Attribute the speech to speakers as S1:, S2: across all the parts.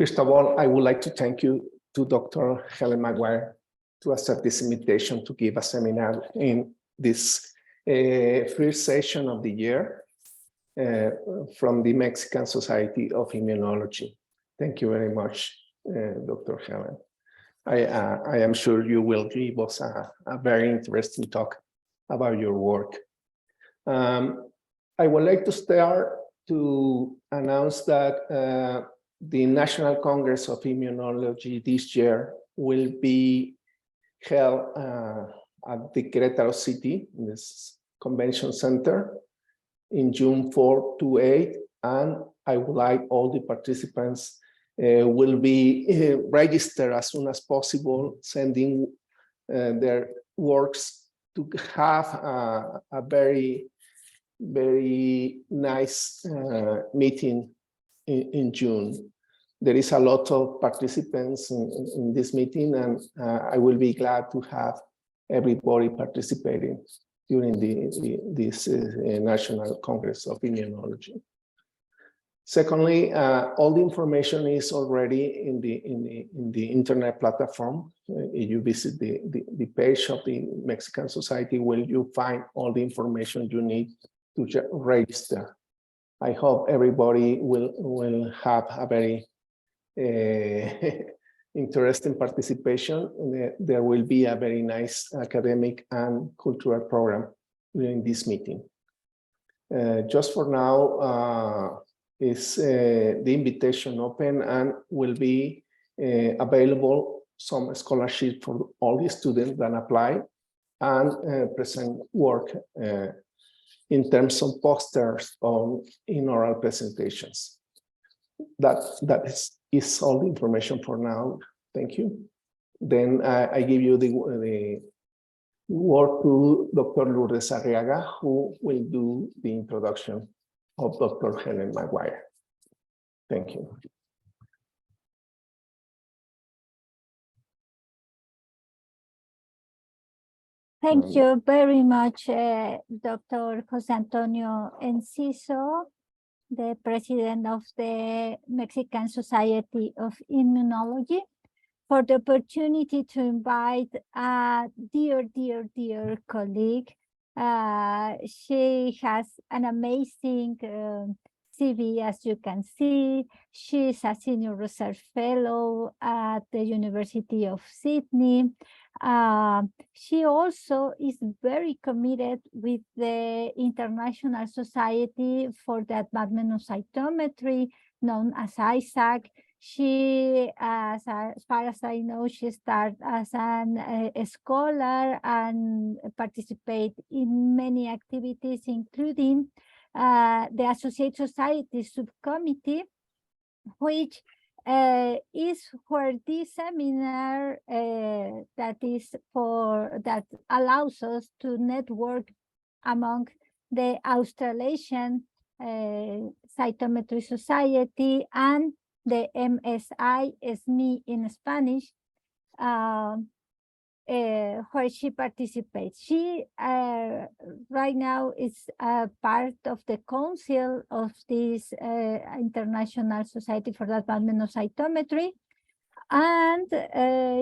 S1: First of all, I would like to thank you to Dr. Helen McGuire to accept this invitation to give a seminar in this first session of the year from the Mexican Society of Immunology. Thank you very much, Dr. Helen. I am sure you will give us a very interesting talk about your work. I would like to start to announce that the National Congress of Immunology this year will be held at the Querétaro City, in this convention center, in June 4 to 8, and I would like all the participants will be registered as soon as possible, sending their works to have a very nice meeting in June. There is a lot of participants in this meeting, and I will be glad to have everybody participating during this National Congress of Immunology. Secondly, all the information is already in the internet platform. If you visit the page of the Mexican Society, where you find all the information you need to register. I hope everybody will have a very interesting participation. There will be a very nice academic and cultural program during this meeting. Just for now, is the invitation open, and will be available some scholarship for all the students that apply and present work in terms of posters or in oral presentations. That is all the information for now. Thank you. Then I give you the word to Dr. Lourdes Arriaga, who will do the introduction of Dr. Helen McGuire. Thank you.
S2: Thank you very much, Dr. Jose Antonio Enciso, the president of the Mexican Society of Immunology, for the opportunity to invite a dear colleague. She has an amazing CV, as you can see. She's a senior research fellow at the University of Sydney. She also is very committed with the International Society for the Advancement of Cytometry, known as ISAC. She, as far as I know, she started as a scholar and participated in many activities, including the Associate Society Subcommittee, which is where this seminar that allows us to network among the Australasian Cytometry Society and the MSI, SMI in Spanish, where she participates. She right now is a part of the council of this International Society for the Advancement of Cytometry, and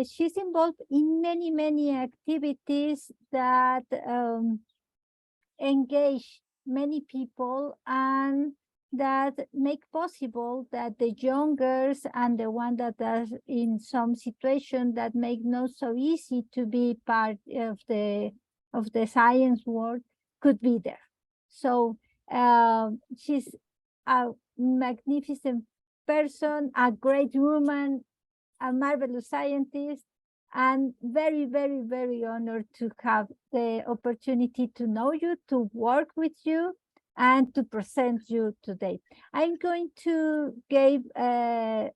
S2: she's involved in many activities that engage many people and that make possible that the youngers and the one that are in some situation that make not so easy to be part of the science world could be there. So she's a magnificent person, a great woman, a marvelous scientist, and very honored to have the opportunity to know you, to work with you, and to present you today. I'm going to give a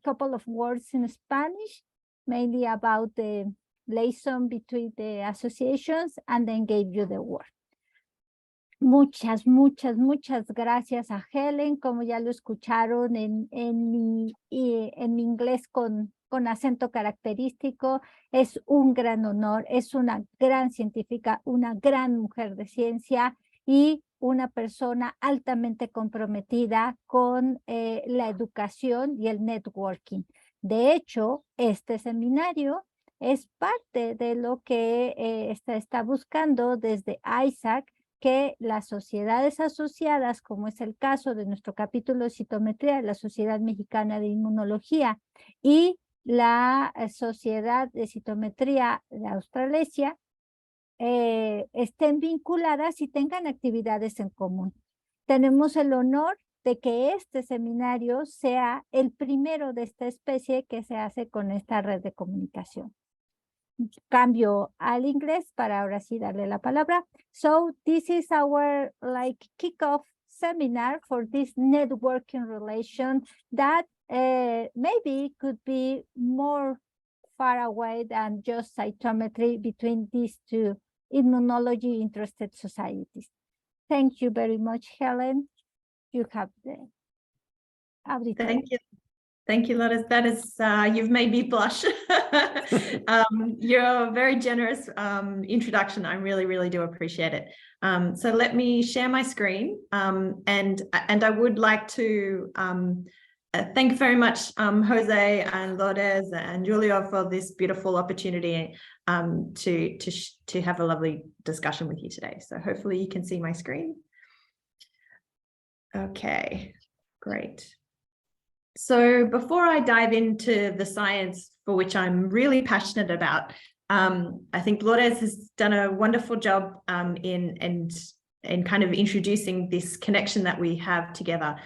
S2: couple of words in Spanish, mainly about the liaison between the associations, and then give you the word. Muchas gracias a Helen, como ya lo escucharon en mi inglés con acento característico. Es un gran honor, es una gran científica, una gran mujer de ciencia, y una persona altamente comprometida con la educación y el networking. De hecho, este seminario es parte de lo que está buscando desde ISAC, que las sociedades asociadas, como es el caso de nuestro capítulo de citometría de la Sociedad Mexicana de Inmunología y la Sociedad de Citometría de Australasia, estén vinculadas y tengan actividades en común. Tenemos el honor de que este seminario sea el primero de esta especie que se hace con esta red de comunicación. Cambio al inglés para ahora sí darle la palabra. So this is our kickoff seminar for this networking relation that maybe could be more far away than just cytometry between these two immunology interested societies. Thank you very much, Helen. You have the
S3: Thank you. Thank you, Lotus. That is, you've made me blush. Your very generous introduction. I really, really do appreciate it. So let me share my screen. And I would like to thank you very much, Jose and Lourdes and Julio, for this beautiful opportunity to have a lovely discussion with you today. So hopefully you can see my screen. Okay, great. So before I dive into the science for which I'm really passionate about, I think Lourdes has done a wonderful job in kind of introducing this connection that we have together.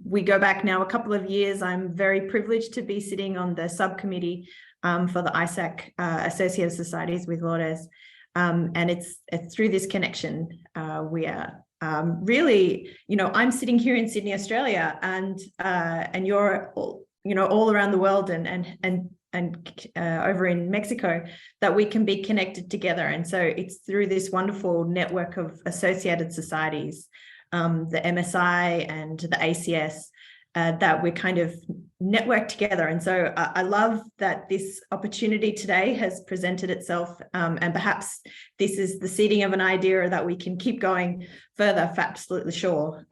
S3: We go back now a couple of years. I'm very privileged to be sitting on the subcommittee for the ISAC Associated Societies with Lourdes. And it's through this connection we are really, I'm sitting here in Sydney, Australia, and you're all around the world and over in Mexico, that we can be connected together. And so it's through this wonderful network of associated societies, the MSI and the ACS, that we're kind of networked together. And so I love that this opportunity today has presented itself, and perhaps this is the seeding of an idea that we can keep going further, for absolutely sure.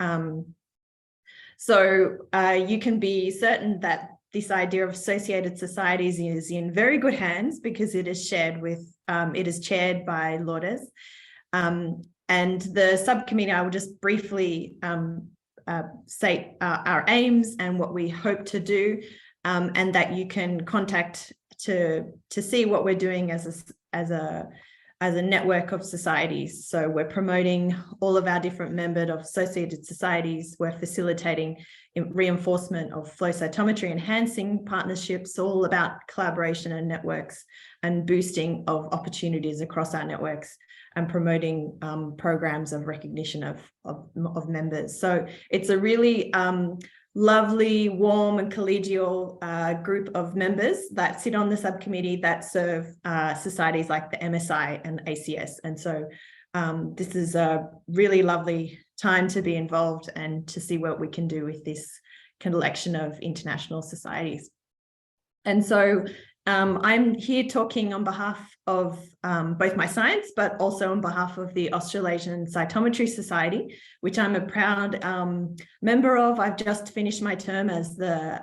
S3: So you can be certain that this idea of associated societies is in very good hands, because it is shared with, it is chaired by Lourdes. And the subcommittee, I will just briefly state our aims and what we hope to do, and that you can contact to see what we're doing as a network of societies. So we're promoting all of our different membered of associated societies. We're facilitating reinforcement of flow cytometry, enhancing partnerships, all about collaboration and networks, and boosting of opportunities across our networks, and promoting programs of recognition of members. So it's a really lovely, warm and collegial group of members that sit on the subcommittee that serve societies like the MSI and ACS. And so this is a really lovely time to be involved and to see what we can do with this collection of international societies. And so I'm here talking on behalf of both my science, but also on behalf of the Australasian Cytometry Society, which I'm a proud member of. I've just finished my term as the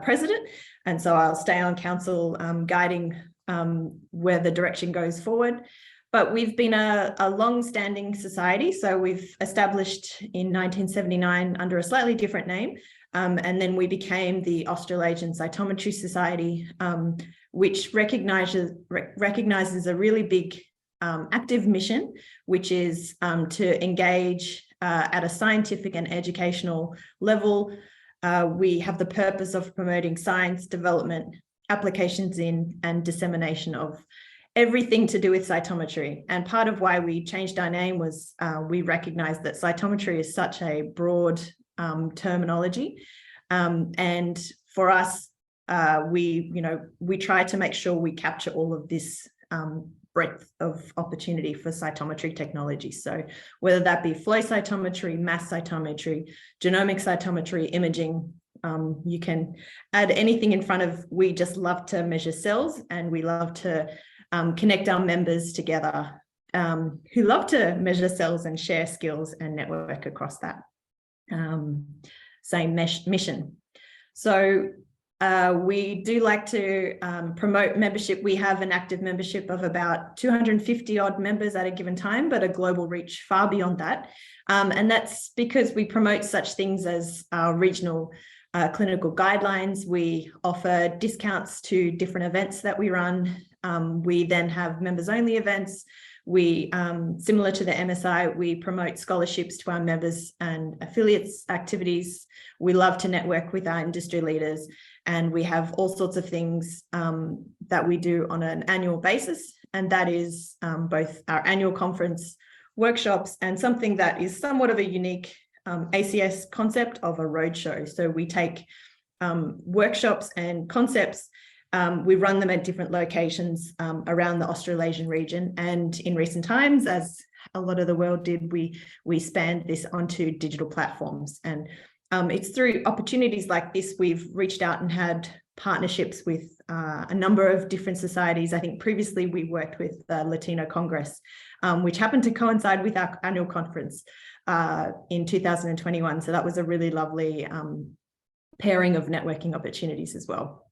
S3: president, and so I'll stay on council guiding where the direction goes forward. But we've been a long-standing society, so we've established in 1979 under a slightly different name. And then we became the Australasian Cytometry Society, which recognizes a really big active mission, which is to engage at a scientific and educational level. We have the purpose of promoting science development, applications in and dissemination of everything to do with cytometry. And part of why we changed our name was we recognized that cytometry is such a broad terminology, and for us, we try to make sure we capture all of this breadth of opportunity for cytometry technology. So whether that be flow cytometry, mass cytometry, genomic cytometry, imaging, you can add anything in front of. We just love to measure cells, and we love to connect our members together who love to measure cells and share skills and network across that same mission. So we do like to promote membership. We have an active membership of about 250 odd members at a given time, but a global reach far beyond that. And that's because we promote such things as our regional clinical guidelines. We offer discounts to different events that we run. We then have members only events. We, similar to the MSI, we promote scholarships to our members and affiliates activities. We love to network with our industry leaders, and we have all sorts of things that we do on an annual basis. And that is both our annual conference, workshops, and something that is somewhat of a unique ACS concept of a roadshow. So we take workshops and concepts. We run them at different locations around the Australasian region. And in recent times, as a lot of the world did, we spanned this onto digital platforms. And it's through opportunities like this, we've reached out and had partnerships with a number of different societies. I think previously we worked with the Latino Congress, which happened to coincide with our annual conference in 2021. So that was a really lovely pairing of networking opportunities as well.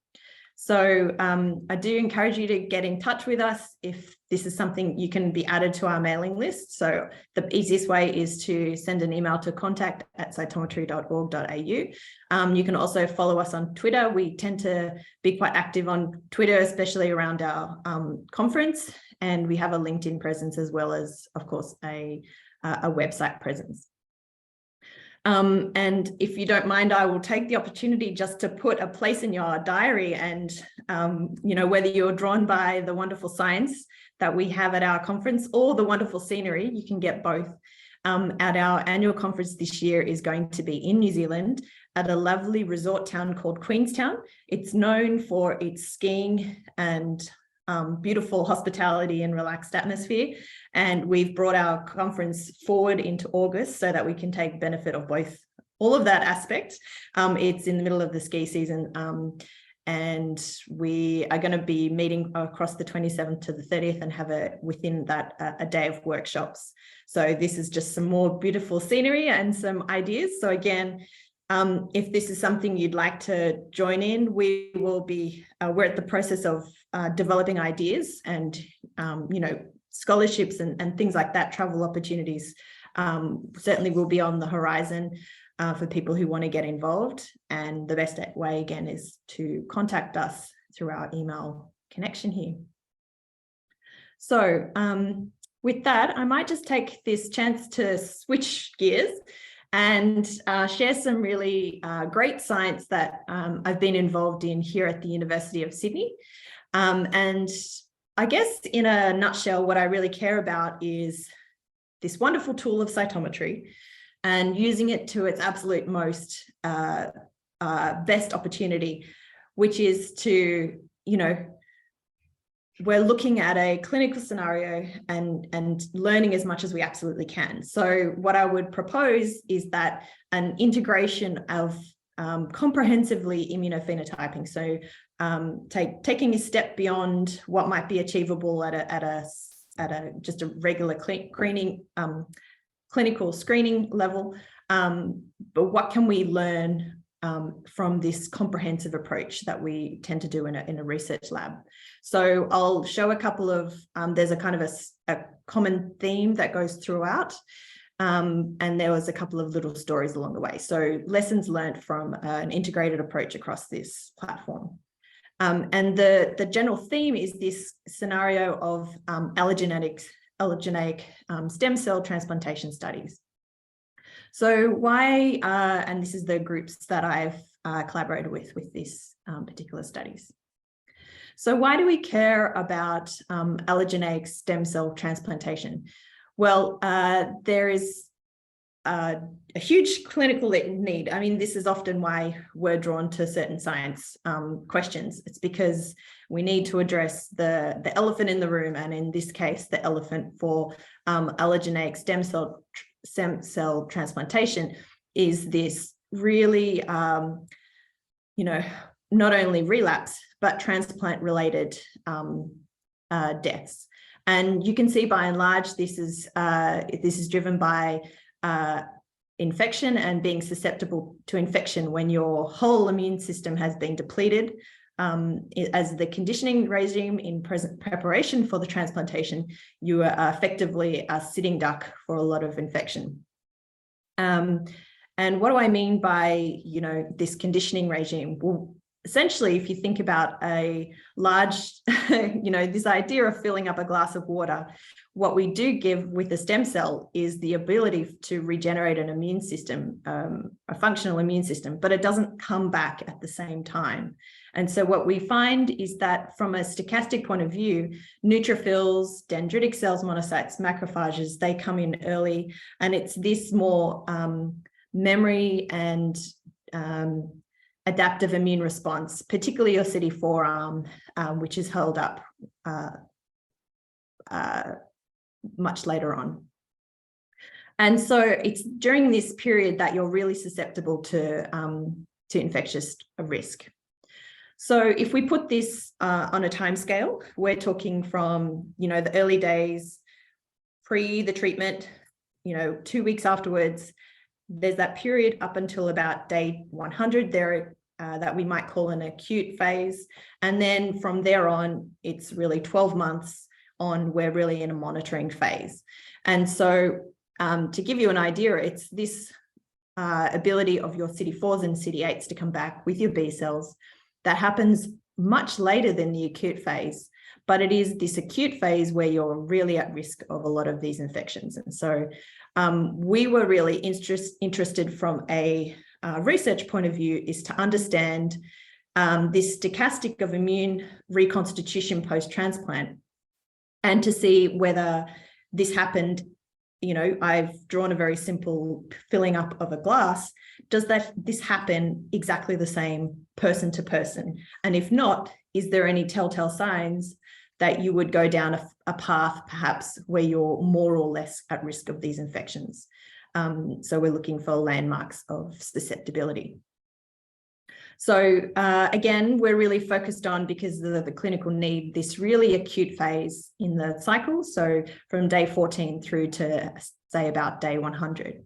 S3: So I do encourage you to get in touch with us if this is something you can be added to our mailing list. So the easiest way is to send an email to contact@cytometry.org.au. You can also follow us on Twitter. We tend to be quite active on Twitter, especially around our conference. And we have a LinkedIn presence as well as, of course, a website presence. And if you don't mind, I will take the opportunity just to put a place in your diary, and you know, whether you're drawn by the wonderful science that we have at our conference or the wonderful scenery, you can get both. At our annual conference this year is going to be in New Zealand at a lovely resort town called Queenstown. It's known for its skiing and beautiful hospitality and relaxed atmosphere. And we've brought our conference forward into August so that we can take benefit of all of that aspect. It's in the middle of the ski season, and we are going to be meeting across the 27th to the 30th and have within that a day of workshops. So this is just some more beautiful scenery and some ideas. So again, if this is something you'd like to join in, we will be, we're at the process of developing ideas and, you know, scholarships and things like that, travel opportunities certainly will be on the horizon for people who want to get involved. And the best way, again, is to contact us through our email connection here. So with that, I might just take this chance to switch gears and share some really great science that I've been involved in here at the University of Sydney. And I guess in a nutshell, what I really care about is this wonderful tool of cytometry and using it to its absolute most best opportunity, which is to, you know, we're looking at a clinical scenario and learning as much as we absolutely can. So what I would propose is that an integration of comprehensively immunophenotyping. So taking a step beyond what might be achievable at just a regular clinical screening level, but what can we learn from this comprehensive approach that we tend to do in a research lab. So I'll show a couple of, there's a kind of a common theme that goes throughout, and there was a couple of little stories along the way. So lessons learned from an integrated approach across this platform. And the general theme is this scenario of allogeneic stem cell transplantation studies. So why, and this is the groups that I've collaborated with this particular studies. So why do we care about allogeneic stem cell transplantation? Well, there is a huge clinical need. I mean, this is often why we're drawn to certain science questions. It's because we need to address the elephant in the room, and in this case, the elephant for allogeneic stem cell transplantation is this really, you know, not only relapse, but transplant-related deaths. And you can see by and large, this is driven by infection and being susceptible to infection when your whole immune system has been depleted. As the conditioning regime in preparation for the transplantation, you are effectively a sitting duck for a lot of infection. And what do I mean by, this conditioning regime? Well, essentially, if you think about a large, this idea of filling up a glass of water, what we do give with a stem cell is the ability to regenerate an immune system, a functional immune system, but it doesn't come back at the same time. And so what we find is that from a stochastic point of view, neutrophils, dendritic cells, monocytes, macrophages, they come in early, and it's this more memory and adaptive immune response, particularly your CD4 arm, which is held up much later on. And so it's during this period that you're really susceptible to infectious risk. So if we put this on a time scale, we're talking from, the early days, pre the treatment, 2 weeks afterwards. There's that period up until about day 100 there that we might call an acute phase. And then from there on, it's really 12 months on, we're really in a monitoring phase. And so to give you an idea, it's this ability of your CD4s and CD8s to come back with your B cells that happens much later than the acute phase, but it is this acute phase where you're really at risk of a lot of these infections. And so we were really interested from a research point of view is to understand this stochastic of immune reconstitution post-transplant, and to see whether this happened. I've drawn a very simple filling up of a glass. Does this happen exactly the same person to person? And if not, is there any telltale signs that you would go down a path perhaps where you're more or less at risk of these infections? So we're looking for landmarks of susceptibility. So again, we're really focused on, because of the clinical need, this really acute phase in the cycle. So from day 14 through to say about day 100.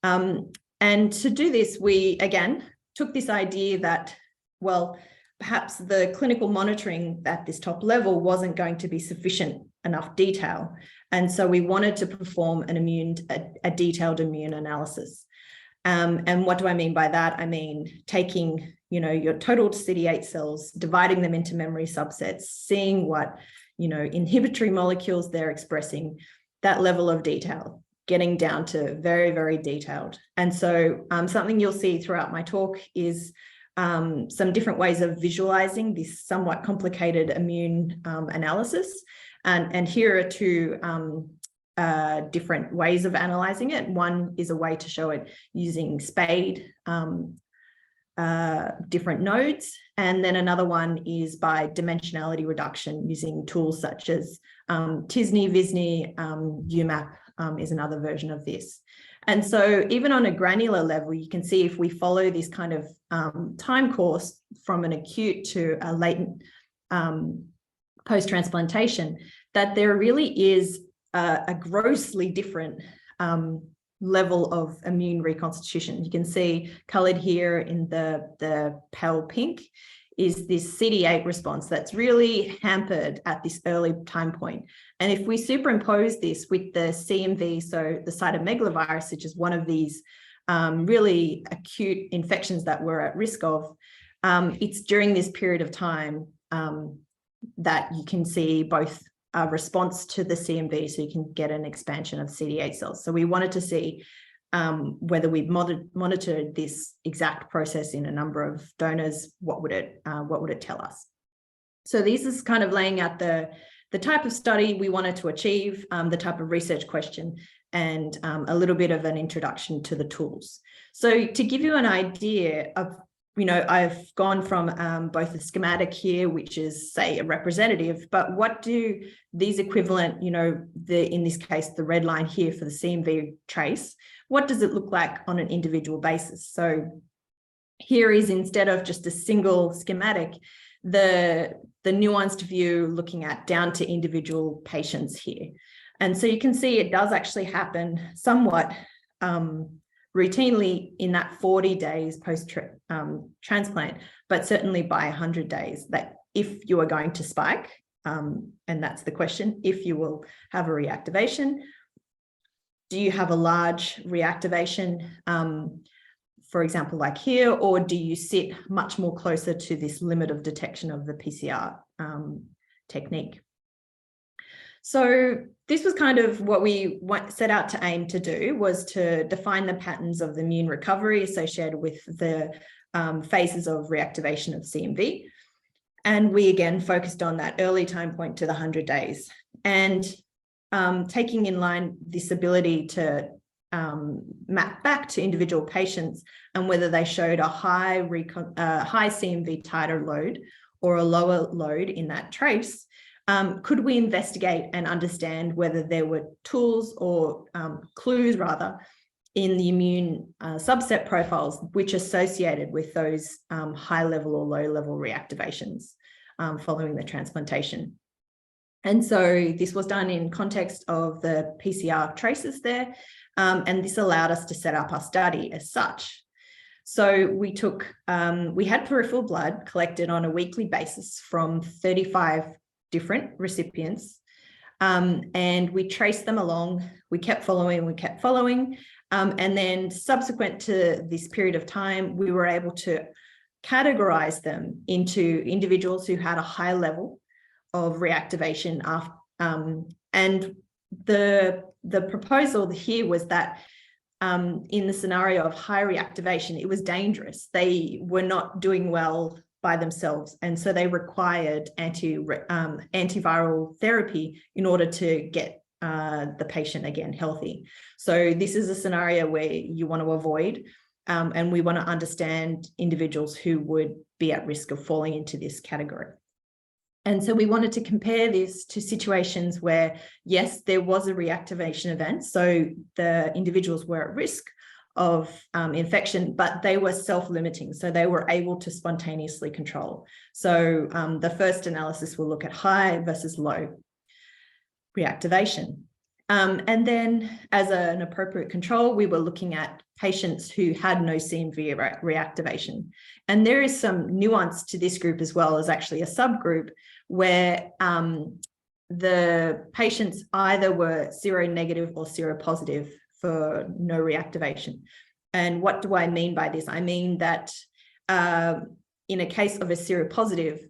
S3: And to do this, we again took this idea that, well, perhaps the clinical monitoring at this top level wasn't going to be sufficient enough detail. And so we wanted to perform a detailed immune analysis. And what do I mean by that? I mean, taking, your total CD8 cells, dividing them into memory subsets, seeing what, inhibitory molecules they're expressing, that level of detail, getting down to very, very detailed. And so something you'll see throughout my talk is some different ways of visualizing this somewhat complicated immune analysis. And here are two different ways of analyzing it. One is a way to show it using SPADE, different nodes. And then another one is by dimensionality reduction using tools such as TISNI, VISNI, UMAP is another version of this. And so even on a granular level, you can see if we follow this kind of time course from an acute to a latent post-transplantation, that there really is a grossly different level of immune reconstitution. You can see colored here in the pale pink is this CD8 response that's really hampered at this early time point. And if we superimpose this with the CMV, so the cytomegalovirus, which is one of these really acute infections that we're at risk of, it's during this period of time that you can see both a response to the CMV, so you can get an expansion of CD8 cells. So we wanted to see whether we've monitored this exact process in a number of donors, what would it tell us? So this is kind of laying out the type of study we wanted to achieve, the type of research question, and a little bit of an introduction to the tools. So to give you an idea of, I've gone from both a schematic here, which is, say, a representative, but what do these equivalent, in this case, the red line here for the CMV trace, what does it look like on an individual basis? So here is, instead of just a single schematic, the nuanced view looking at down to individual patients here. And so you can see it does actually happen somewhat routinely in that 40 days post-transplant, but certainly by 100 days, that if you are going to spike, and that's the question, if you will have a reactivation, do you have a large reactivation, for example, like here, or do you sit much more closer to this limit of detection of the PCR technique? So this was kind of what we set out to aim to do, was to define the patterns of the immune recovery associated with the phases of reactivation of CMV. And we again focused on that early time point to the 100 days, and taking in line this ability to map back to individual patients and whether they showed a high CMV titer load or a lower load in that trace. Could we investigate and understand whether there were tools or clues rather in the immune subset profiles which associated with those high level or low level reactivations following the transplantation? And so this was done in context of the PCR traces there, and this allowed us to set up our study as such. So we had peripheral blood collected on a weekly basis from 35 different recipients, and we traced them along. We kept following, and then subsequent to this period of time, we were able to categorize them into individuals who had a high level of reactivation. And the proposal here was that in the scenario of high reactivation, it was dangerous. They were not doing well by themselves, and so they required antiviral therapy in order to get the patient again healthy. So this is a scenario where you want to avoid, and we want to understand individuals who would be at risk of falling into this category. And so we wanted to compare this to situations where, yes, there was a reactivation event, so the individuals were at risk of infection, but they were self-limiting, so they were able to spontaneously control. So the first analysis will look at high versus low reactivation. And then as an appropriate control, we were looking at patients who had no CMV reactivation. And there is some nuance to this group as well, as actually a subgroup where the patients either were seronegative or seropositive for no reactivation. And what do I mean by this? I mean that in a case of a seropositive,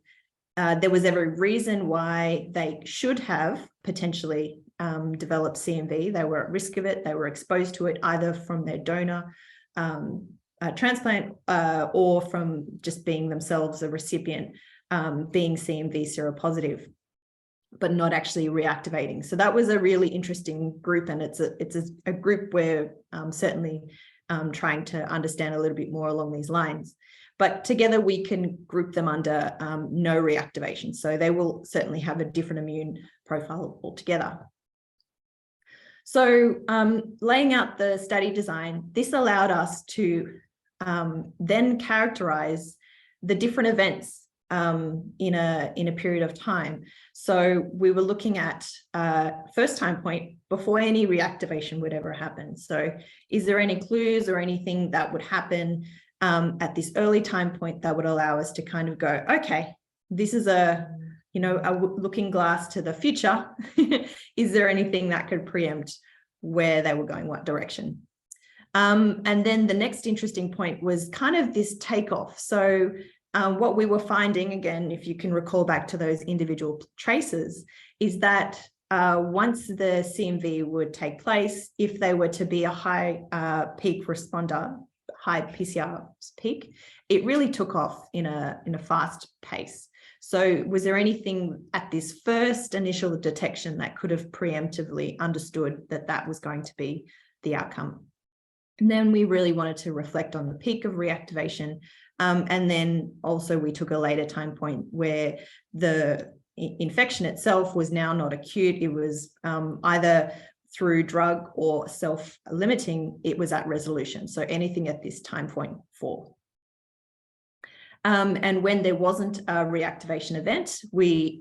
S3: there was every reason why they should have potentially developed CMV. They were at risk of it. They were exposed to it either from their donor transplant or from just being themselves a recipient, being CMV seropositive, but not actually reactivating. So that was a really interesting group, and it's a group we're certainly trying to understand a little bit more along these lines. But together we can group them under no reactivation. So they will certainly have a different immune profile altogether. So laying out the study design, this allowed us to then characterize the different events in a period of time. So we were looking at first time point before any reactivation would ever happen. So is there any clues or anything that would happen at this early time point that would allow us to kind of go, okay, this is a looking glass to the future. Is there anything that could preempt where they were going, what direction? And then the next interesting point was kind of this takeoff. So what we were finding, again, if you can recall back to those individual traces, is that once the CMV would take place, if they were to be a high peak responder, high PCR peak, it really took off in a fast pace. So was there anything at this first initial detection that could have preemptively understood that that was going to be the outcome? And then we really wanted to reflect on the peak of reactivation. And then also we took a later time point where the infection itself was now not acute. It was either through drug or self-limiting, it was at resolution. So anything at this time point 4. And when there wasn't a reactivation event, we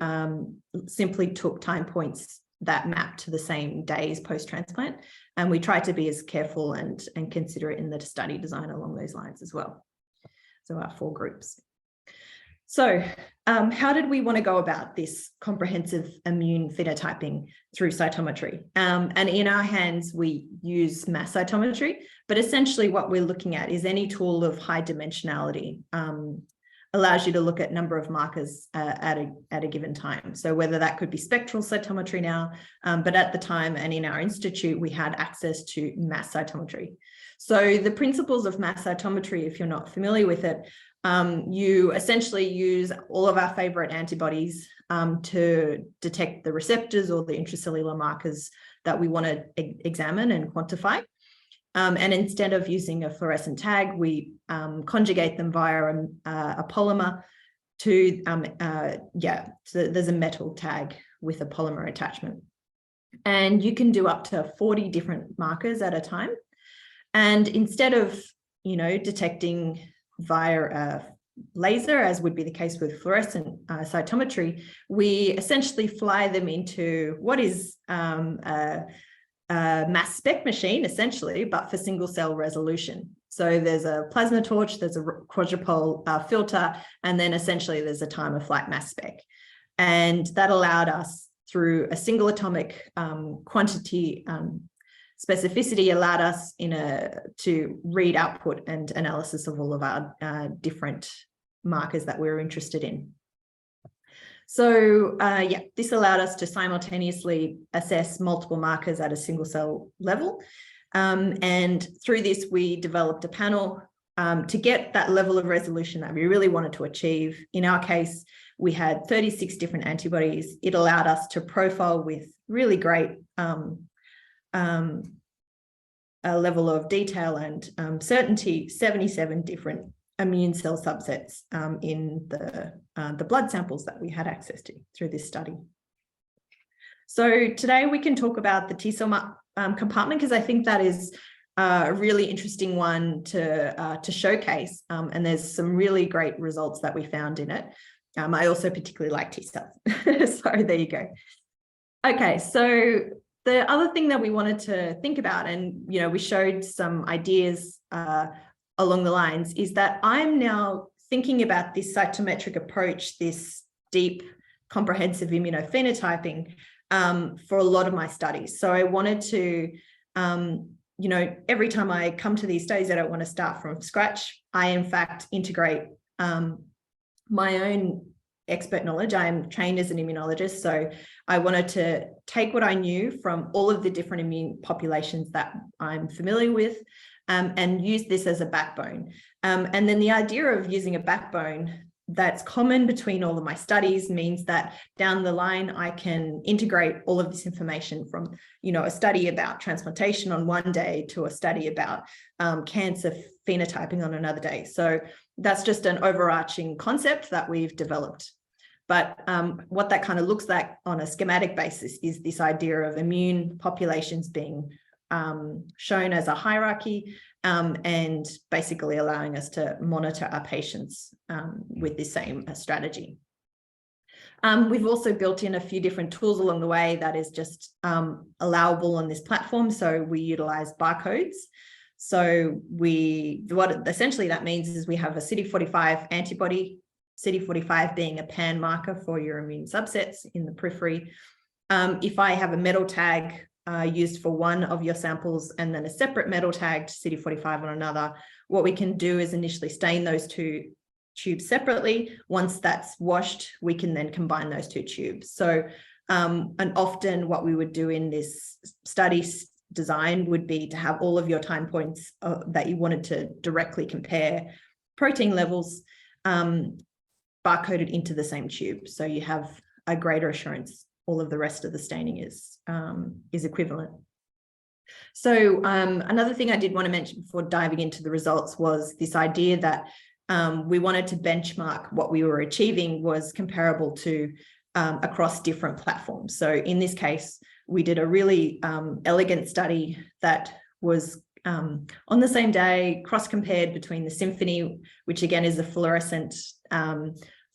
S3: simply took time points that mapped to the same days post-transplant. And we tried to be as careful and considerate in the study design along those lines as well. So our 4 groups. So how did we want to go about this comprehensive immune phenotyping through cytometry? And in our hands, we use mass cytometry, but essentially what we're looking at is any tool of high dimensionality allows you to look at number of markers at a given time. So whether that could be spectral cytometry now, but at the time and in our institute, we had access to mass cytometry. So the principles of mass cytometry, if you're not familiar with it, you essentially use all of our favorite antibodies to detect the receptors or the intracellular markers that we want to examine and quantify. And instead of using a fluorescent tag, we conjugate them via a polymer to, so there's a metal tag with a polymer attachment. And you can do up to 40 different markers at a time. And instead of, detecting via a laser, as would be the case with fluorescent cytometry, we essentially fly them into what is a mass spec machine, essentially, but for single cell resolution. So there's a plasma torch, there's a quadrupole filter, and then essentially there's a time of flight mass spec. And that allowed us, through a single atomic quantity specificity, allowed us to read output and analysis of all of our different markers that we were interested in. So this allowed us to simultaneously assess multiple markers at a single cell level. And through this, we developed a panel to get that level of resolution that we really wanted to achieve. In our case, we had 36 different antibodies. It allowed us to profile with really great a level of detail and certainty 77 different immune cell subsets in the blood samples that we had access to through this study. So today we can talk about the T cell compartment, because I think that is a really interesting one to showcase, and there's some really great results that we found in it. I also particularly like T cells, so there you go. Okay, so the other thing that we wanted to think about, and we showed some ideas along the lines, is that I'm now thinking about this cytometric approach, this deep, comprehensive immunophenotyping for a lot of my studies. So I wanted to, every time I come to these studies, I don't want to start from scratch. I, in fact, integrate my own expert knowledge. I am trained as an immunologist, so I wanted to take what I knew from all of the different immune populations that I'm familiar with and use this as a backbone. And then the idea of using a backbone that's common between all of my studies means that down the line, I can integrate all of this information from, a study about transplantation on one day to a study about cancer phenotyping on another day. So that's just an overarching concept that we've developed. But what that kind of looks like on a schematic basis is this idea of immune populations being shown as a hierarchy and basically allowing us to monitor our patients with the same strategy. We've also built in a few different tools along the way that is just allowable on this platform. So we utilize barcodes. So what essentially that means is we have a CD45 antibody, CD45 being a pan marker for your immune subsets in the periphery. If I have a metal tag used for one of your samples and then a separate metal tagged CD45 on another, what we can do is initially stain those two tubes separately. Once that's washed, we can then combine those two tubes. So, and often what we would do in this study design would be to have all of your time points that you wanted to directly compare protein levels barcoded into the same tube. So you have a greater assurance all of the rest of the staining is equivalent. So another thing I did want to mention before diving into the results was this idea that we wanted to benchmark what we were achieving was comparable to across different platforms. So in this case, we did a really elegant study that was on the same day, cross-compared between the Symphony, which again is a fluorescent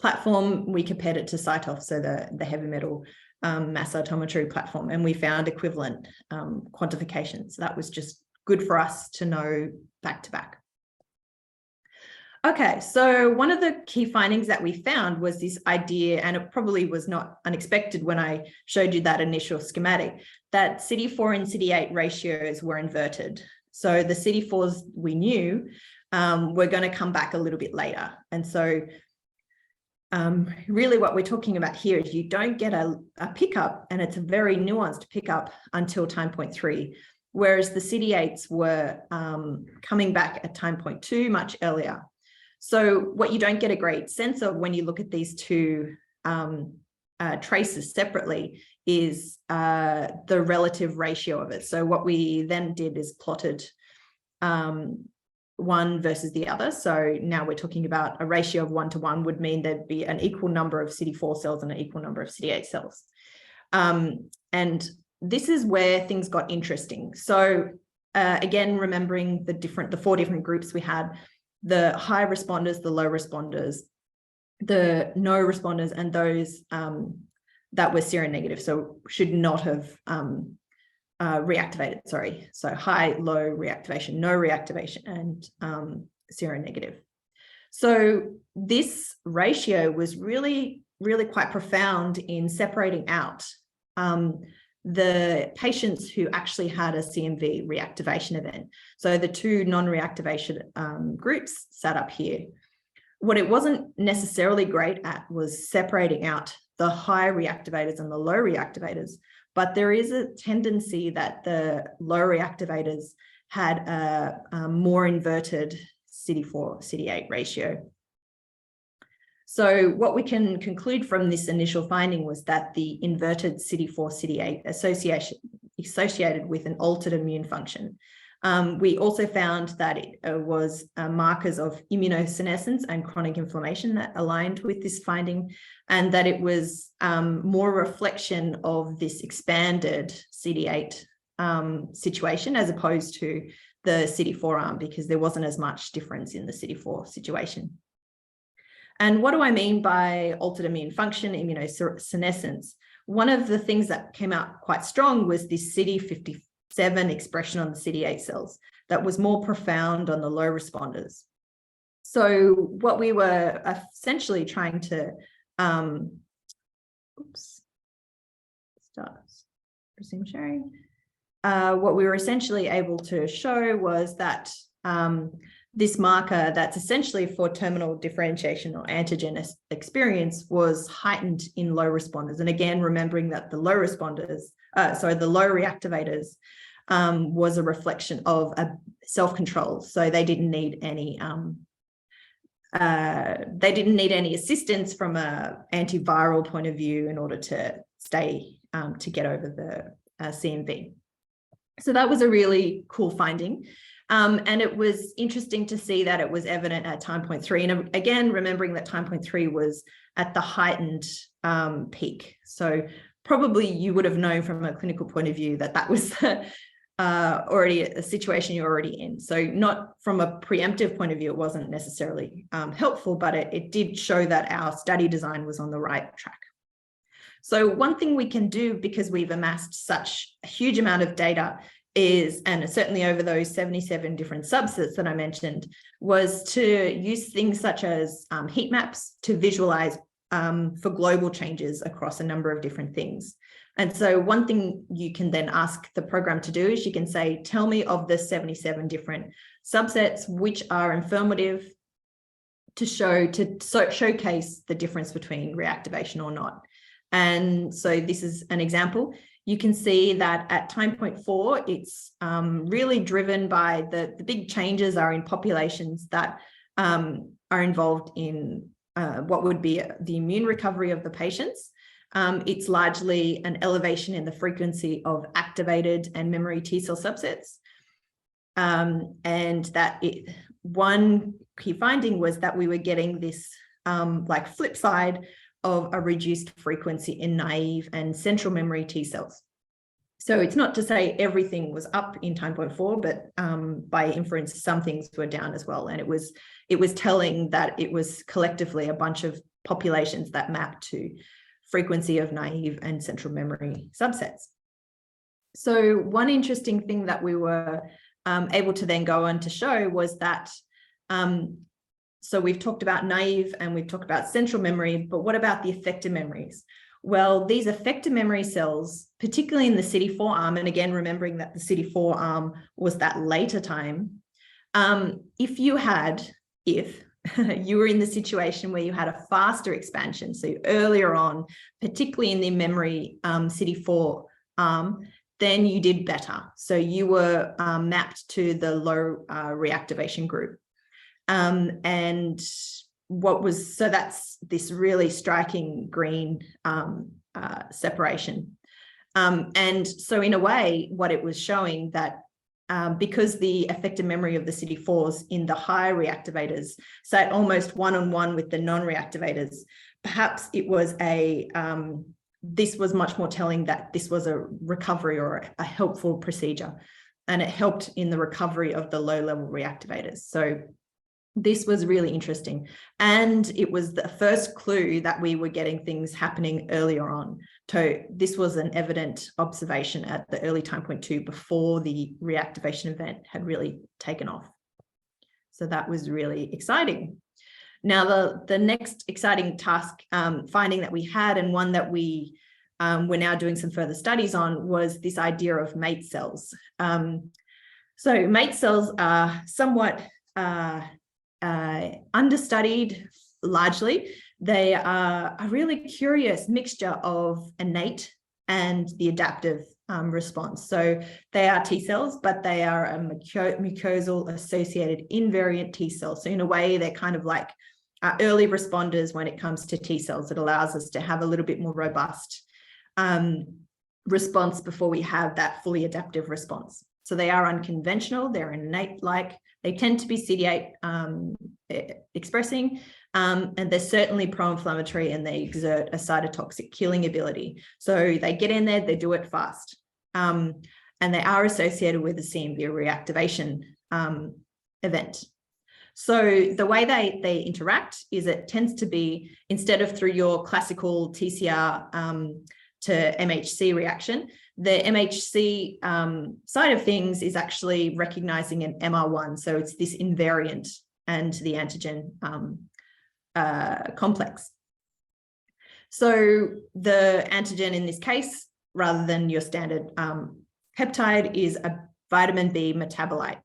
S3: platform. We compared it to Cytoph, so the heavy metal mass cytometry platform, and we found equivalent quantifications. So that was just good for us to know back to back. Okay, so one of the key findings that we found was this idea, and it probably was not unexpected when I showed you that initial schematic, that CD4 and CD8 ratios were inverted. So the CD4s we knew were going to come back a little bit later. And so really what we're talking about here is you don't get a pickup, and it's a very nuanced pickup until time point 3, whereas the CD8s were coming back at time point 2 much earlier. So what you don't get a great sense of when you look at these two traces separately is the relative ratio of it. So what we then did is plotted one versus the other. So now we're talking about a ratio of 1 to 1 would mean there'd be an equal number of CD4 cells and an equal number of CD8 cells. And this is where things got interesting. So again, remembering the 4 different groups we had, the high responders, the low responders, the no responders, and those that were seronegative, so should not have reactivated, sorry. So high, low reactivation, no reactivation, and seronegative. So this ratio was really, really quite profound in separating out the patients who actually had a CMV reactivation event. So the 2 non-reactivation groups sat up here. What it wasn't necessarily great at was separating out the high reactivators and the low reactivators, but there is a tendency that the low reactivators had a more inverted CD4, CD8 ratio. So what we can conclude from this initial finding was that the inverted CD4, CD8 associated with an altered immune function. We also found that it was markers of immunosenescence and chronic inflammation that aligned with this finding, and that it was more a reflection of this expanded CD8 situation as opposed to the CD4 arm, because there wasn't as much difference in the CD4 situation. And what do I mean by altered immune function, immunosenescence? One of the things that came out quite strong was this CD57 expression on the CD8 cells that was more profound on the low responders. So what we were essentially trying to, resume sharing. What we were essentially able to show was that this marker that's essentially for terminal differentiation or antigen experience was heightened in low responders. And again, remembering that the low responders, the low reactivators was a reflection of a self-control. So they didn't need any assistance from an antiviral point of view in order to stay, to get over the CMV. So that was a really cool finding. And it was interesting to see that it was evident at time point 3. And again, remembering that time point 3 was at the heightened peak. So probably you would have known from a clinical point of view that that was already a situation you're already in. So not from a preemptive point of view, it wasn't necessarily helpful, but it did show that our study design was on the right track. So one thing we can do, because we've amassed such a huge amount of data, is, and certainly over those 77 different subsets that I mentioned, was to use things such as heat maps to visualize for global changes across a number of different things. And so one thing you can then ask the program to do is you can say, tell me of the 77 different subsets which are informative to showcase the difference between reactivation or not. And so this is an example. You can see that at time point 4, it's really driven by the big changes are in populations that are involved in what would be the immune recovery of the patients. It's largely an elevation in the frequency of activated and memory T cell subsets. And that one key finding was that we were getting this like flip side of a reduced frequency in naive and central memory T cells. So it's not to say everything was up in time point 4, but by inference, some things were down as well. And it was telling that it was collectively a bunch of populations that mapped to frequency of naive and central memory subsets. So one interesting thing that we were able to then go on to show was that, so we've talked about naive and we've talked about central memory, but what about the effector memories? Well, these effector memory cells, particularly in the CD4 arm, and again, remembering that the CD4 arm was that later time, if you were in the situation where you had a faster expansion, so earlier on, particularly in the memory CD4 arm, then you did better. So you were mapped to the low reactivation group. And so that's this really striking green separation. And so in a way, what it was showing that because the effector memory of the CD4s in the high reactivators sat almost one-on-one with the non-reactivators, perhaps it was this was much more telling that this was a recovery or a helpful procedure, and it helped in the recovery of the low-level reactivators. So this was really interesting. And it was the first clue that we were getting things happening earlier on. So this was an evident observation at the early time point 2 before the reactivation event had really taken off. So that was really exciting. Now, the next exciting task finding that we had, and one that we're now doing some further studies on, was this idea of mate cells. So mate cells are somewhat understudied largely. They are a really curious mixture of innate and the adaptive response. So they are T cells, but they are a mucosal associated invariant T cells. So in a way, they're kind of like early responders when it comes to T cells. It allows us to have a little bit more robust response before we have that fully adaptive response. So they are unconventional, they're innate-like, they tend to be CD8 expressing, and they're certainly pro-inflammatory, and they exert a cytotoxic killing ability. So they get in there, they do it fast. And they are associated with a CMV reactivation event. So the way they interact is it tends to be, instead of through your classical TCR to MHC reaction, the MHC side of things is actually recognizing an MR1. So it's this invariant and the antigen complex. So the antigen in this case, rather than your standard peptide, is a vitamin B metabolite.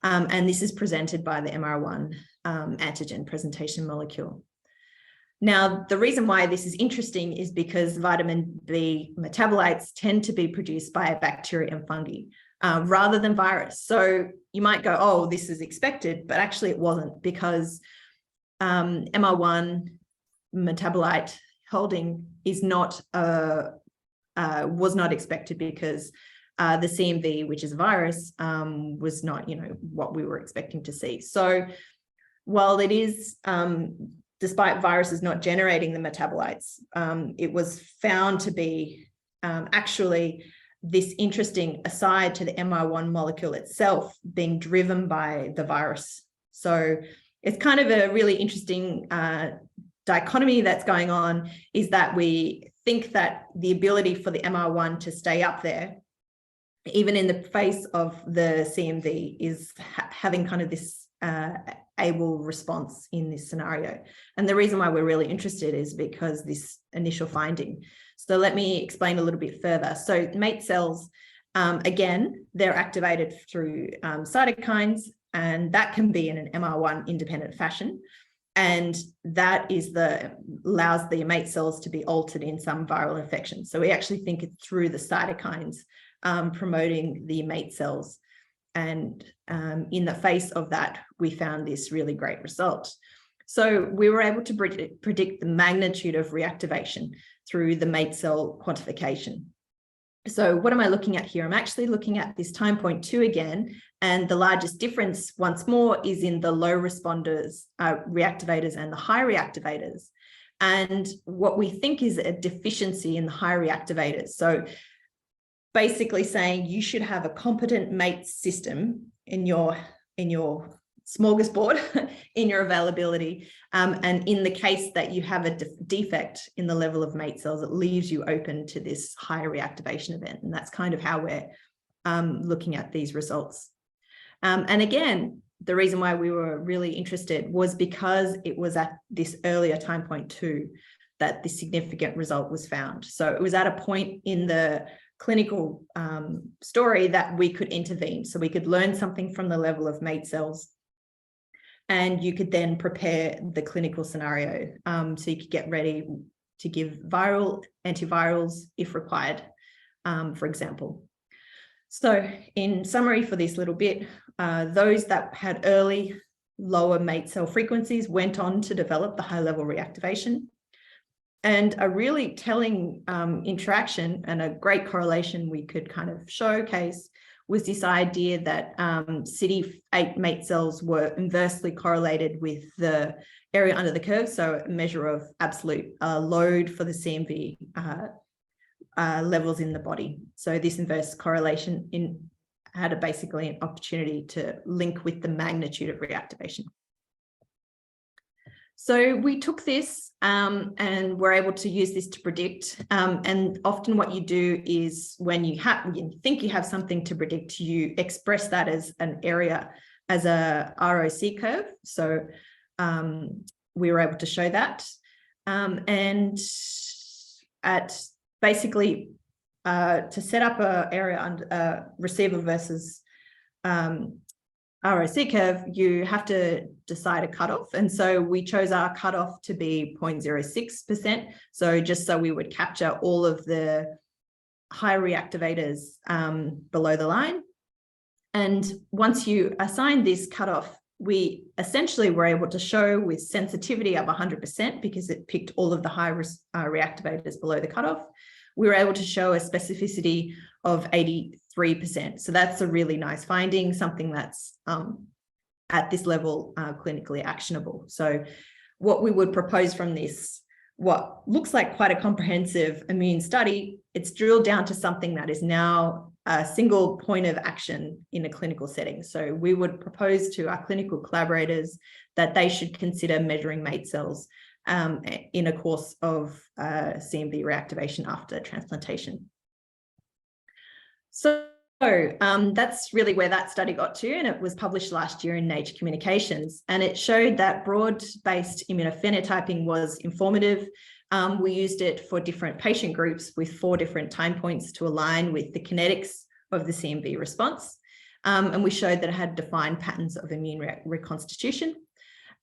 S3: And this is presented by the MR1 antigen presentation molecule. Now, the reason why this is interesting is because vitamin B metabolites tend to be produced by bacteria and fungi rather than virus. So you might go, oh, this is expected, but actually it wasn't, because MR1 metabolite holding is not was not expected, because the CMV, which is a virus, was not, what we were expecting to see. So while it is, despite viruses not generating the metabolites, it was found to be actually this interesting aside to the MR1 molecule itself being driven by the virus. So it's kind of a really interesting dichotomy that's going on, is that we think that the ability for the MR1 to stay up there, even in the face of the CMV, is having kind of this able response in this scenario. And the reason why we're really interested is because this initial finding. So let me explain a little bit further. So mate cells, again, they're activated through cytokines, and that can be in an MR1 independent fashion. And that is allows the mate cells to be altered in some viral infections. So we actually think it's through the cytokines promoting the mate cells. And in the face of that, we found this really great result. So we were able to predict the magnitude of reactivation through the mate cell quantification. So what am I looking at here? I'm actually looking at this time point 2 again, and the largest difference once more is in the low responders, reactivators, and the high reactivators. And what we think is a deficiency in the high reactivators. So basically saying you should have a competent mate system in your smorgasbord in your availability. And in the case that you have a defect in the level of mate cells, it leaves you open to this higher reactivation event. And that's kind of how we're looking at these results. And again, the reason why we were really interested was because it was at this earlier time point too that the significant result was found. So it was at a point in the clinical story that we could intervene. So we could learn something from the level of mate cells, and you could then prepare the clinical scenario. So you could get ready to give antivirals if required, for example. So in summary for this little bit, those that had early lower mate cell frequencies went on to develop the high level reactivation. And a really telling interaction and a great correlation we could kind of showcase was this idea that CD8 mate cells were inversely correlated with the area under the curve, so a measure of absolute load for the CMV levels in the body. So this inverse correlation had basically an opportunity to link with the magnitude of reactivation. So we took this and were able to use this to predict. And often what you do is when you think you have something to predict, you express that as an area, as a ROC curve. So we were able to show that. And at basically to set up an area under receiver versus ROC curve, you have to decide a cutoff. And so we chose our cutoff to be 0.06%. So just so we would capture all of the high reactivators below the line. And once you assign this cutoff, we essentially were able to show with sensitivity of 100% because it picked all of the high reactivators below the cutoff. We were able to show a specificity of 83%. So that's a really nice finding, something that's at this level clinically actionable. So what we would propose from this, what looks like quite a comprehensive immune study, it's drilled down to something that is now a single point of action in a clinical setting. So we would propose to our clinical collaborators that they should consider measuring mate cells in a course of CMV reactivation after transplantation. So that's really where that study got to, and it was published last year in Nature Communications, and it showed that broad-based immunophenotyping was informative. We used it for different patient groups with 4 different time points to align with the kinetics of the CMV response, and we showed that it had defined patterns of immune reconstitution.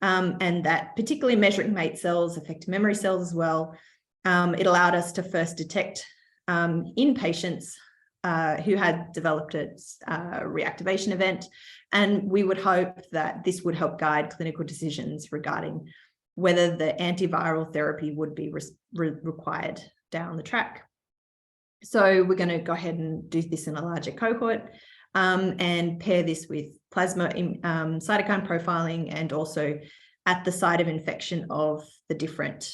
S3: And that particularly measuring mate cells, affected memory cells as well, it allowed us to first detect in patients who had developed a reactivation event. And we would hope that this would help guide clinical decisions regarding whether the antiviral therapy would be required down the track. So we're going to go ahead and do this in a larger cohort and pair this with plasma cytokine profiling, and also at the site of infection of the different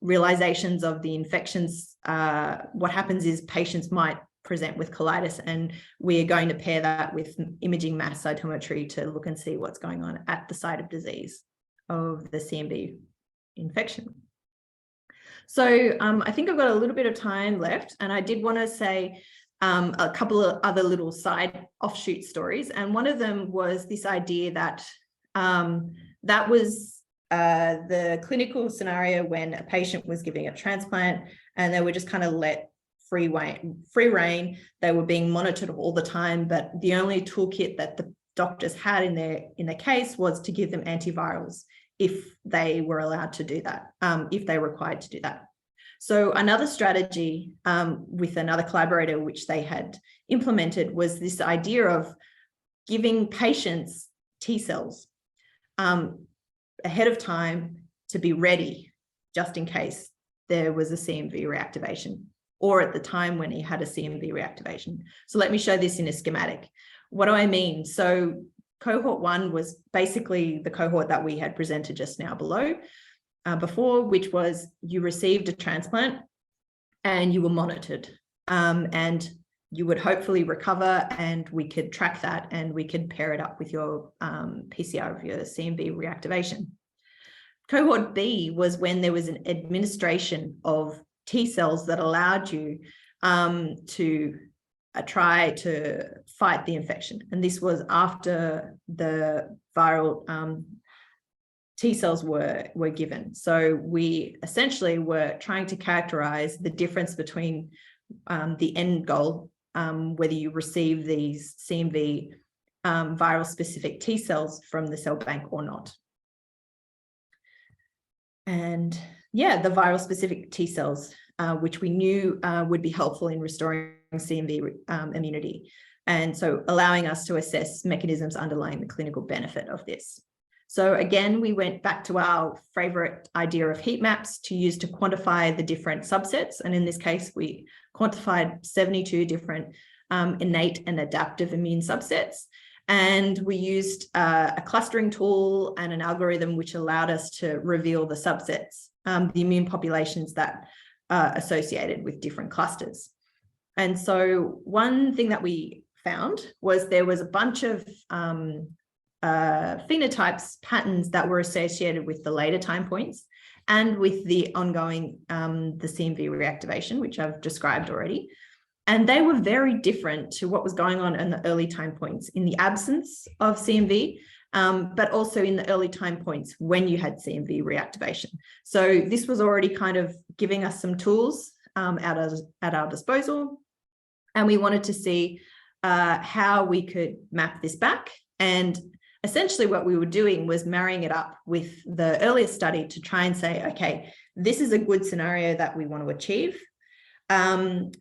S3: realizations of the infections. What happens is patients might present with colitis, and we are going to pair that with imaging mass cytometry to look and see what's going on at the site of disease of the CMV infection. So I think I've got a little bit of time left, and I did want to say a couple of other little side offshoot stories. And one of them was this idea that that was the clinical scenario when a patient was giving a transplant and they were just kind of let free rein. They were being monitored all the time, but the only toolkit that the doctors had in their case was to give them antivirals if they were allowed to do that, if they were required to do that. So another strategy with another collaborator, which they had implemented, was this idea of giving patients T cells ahead of time to be ready, just in case there was a CMV reactivation, or at the time when he had a CMV reactivation. So let me show this in a schematic. What do I mean? So cohort 1 was basically the cohort that we had presented just now before, which was you received a transplant and you were monitored and you would hopefully recover, and we could track that and we could pair it up with your PCR of your CMV reactivation. Cohort B was when there was an administration of T cells that allowed you to try to fight the infection. And this was after the viral T cells were given. So we essentially were trying to characterize the difference between the end goal, whether you receive these CMV viral specific T cells from the cell bank or not. And yeah, the viral specific T cells, which we knew would be helpful in restoring CMV immunity. And so allowing us to assess mechanisms underlying the clinical benefit of this. So again, we went back to our favorite idea of heat maps to use to quantify the different subsets. And in this case, we quantified 72 different innate and adaptive immune subsets. And we used a clustering tool and an algorithm which allowed us to reveal the subsets, the immune populations that are associated with different clusters. And so one thing that we found was there was a bunch of phenotypes, patterns that were associated with the later time points and with the ongoing, the CMV reactivation, which I've described already. And they were very different to what was going on in the early time points in the absence of CMV, but also in the early time points when you had CMV reactivation. So this was already kind of giving us some tools at our disposal. And we wanted to see how we could map this back. And essentially what we were doing was marrying it up with the earlier study to try and say, okay, this is a good scenario that we want to achieve.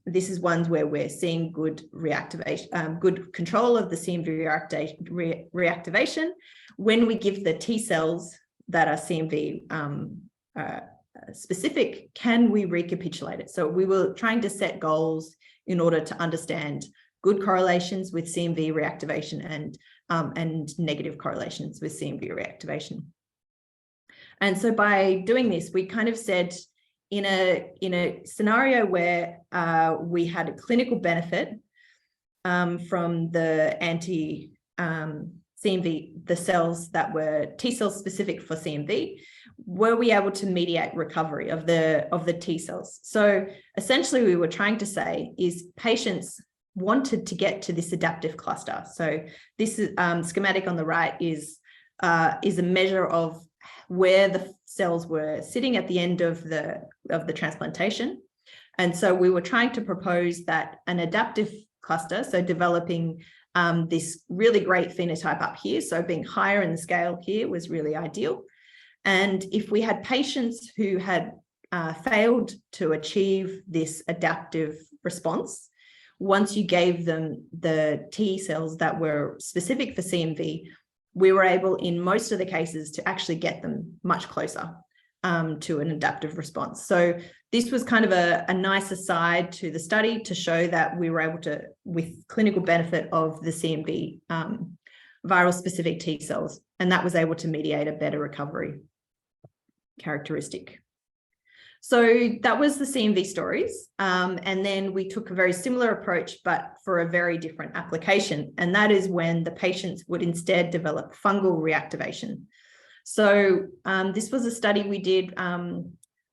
S3: This is ones where we're seeing good reactivation, good control of the CMV reactivation. When we give the T cells that are CMV specific, can we recapitulate it? So we were trying to set goals in order to understand good correlations with CMV reactivation and negative correlations with CMV reactivation. And so by doing this, we kind of said, in a scenario where we had a clinical benefit from the anti-CMV, the cells that were T cells specific for CMV, were we able to mediate recovery of the T cells? So essentially we were trying to say is patients wanted to get to this adaptive cluster. So this is, schematic on the right is a measure of where the cells were sitting at the end of the transplantation. And so we were trying to propose that an adaptive cluster, so developing this really great phenotype up here, so being higher in the scale here was really ideal. And if we had patients who had failed to achieve this adaptive response, once you gave them the T cells that were specific for CMV, we were able, in most of the cases, to actually get them much closer to an adaptive response. So this was kind of a nice aside to the study to show that we were able to, with clinical benefit of the CMV viral specific T cells, and that was able to mediate a better recovery characteristic. So that was the CMV stories. And then we took a very similar approach, but for a very different application. And that is when the patients would instead develop fungal reactivation. So this was a study we did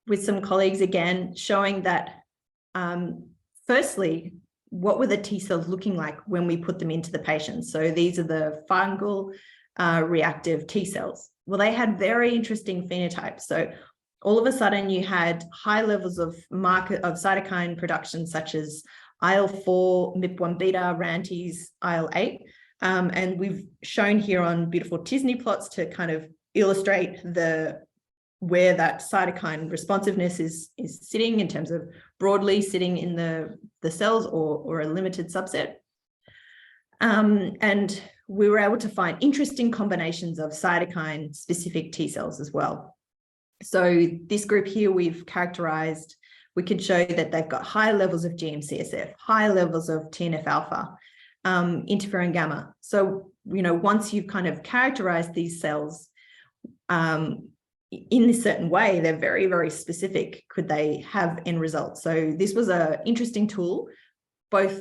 S3: with some colleagues again, showing that firstly, what were the T cells looking like when we put them into the patients? So these are the fungal reactive T cells. Well, they had very interesting phenotypes. So all of a sudden you had high levels of cytokine production, such as IL-4, MIP-1 beta, RANTES, IL-8. And we've shown here on beautiful Tisney plots to kind of illustrate where that cytokine responsiveness is sitting in terms of broadly sitting in the cells or a limited subset. And we were able to find interesting combinations of cytokine specific T cells as well. So this group here we've characterized, we could show that they've got high levels of GM-CSF, high levels of TNF-alpha, interferon gamma. So, you know, once you've kind of characterized these cells in a certain way, they're very, very specific. Could they have end results? So this was an interesting tool both,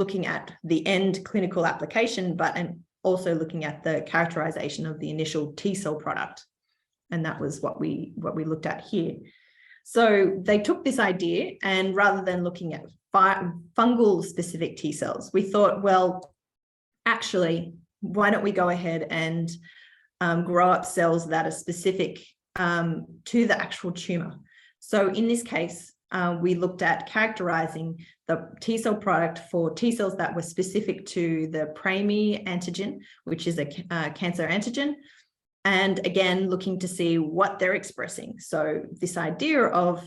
S3: looking at the end clinical application, and also looking at the characterization of the initial T cell product. And that was what we looked at here. So they took this idea, and rather than looking at fungal specific T cells, we thought, well, actually, why don't we go ahead and grow up cells that are specific to the actual tumor? So in this case, we looked at characterizing the T cell product for T cells that were specific to the PRAME antigen, which is a cancer antigen, and again, looking to see what they're expressing. So this idea of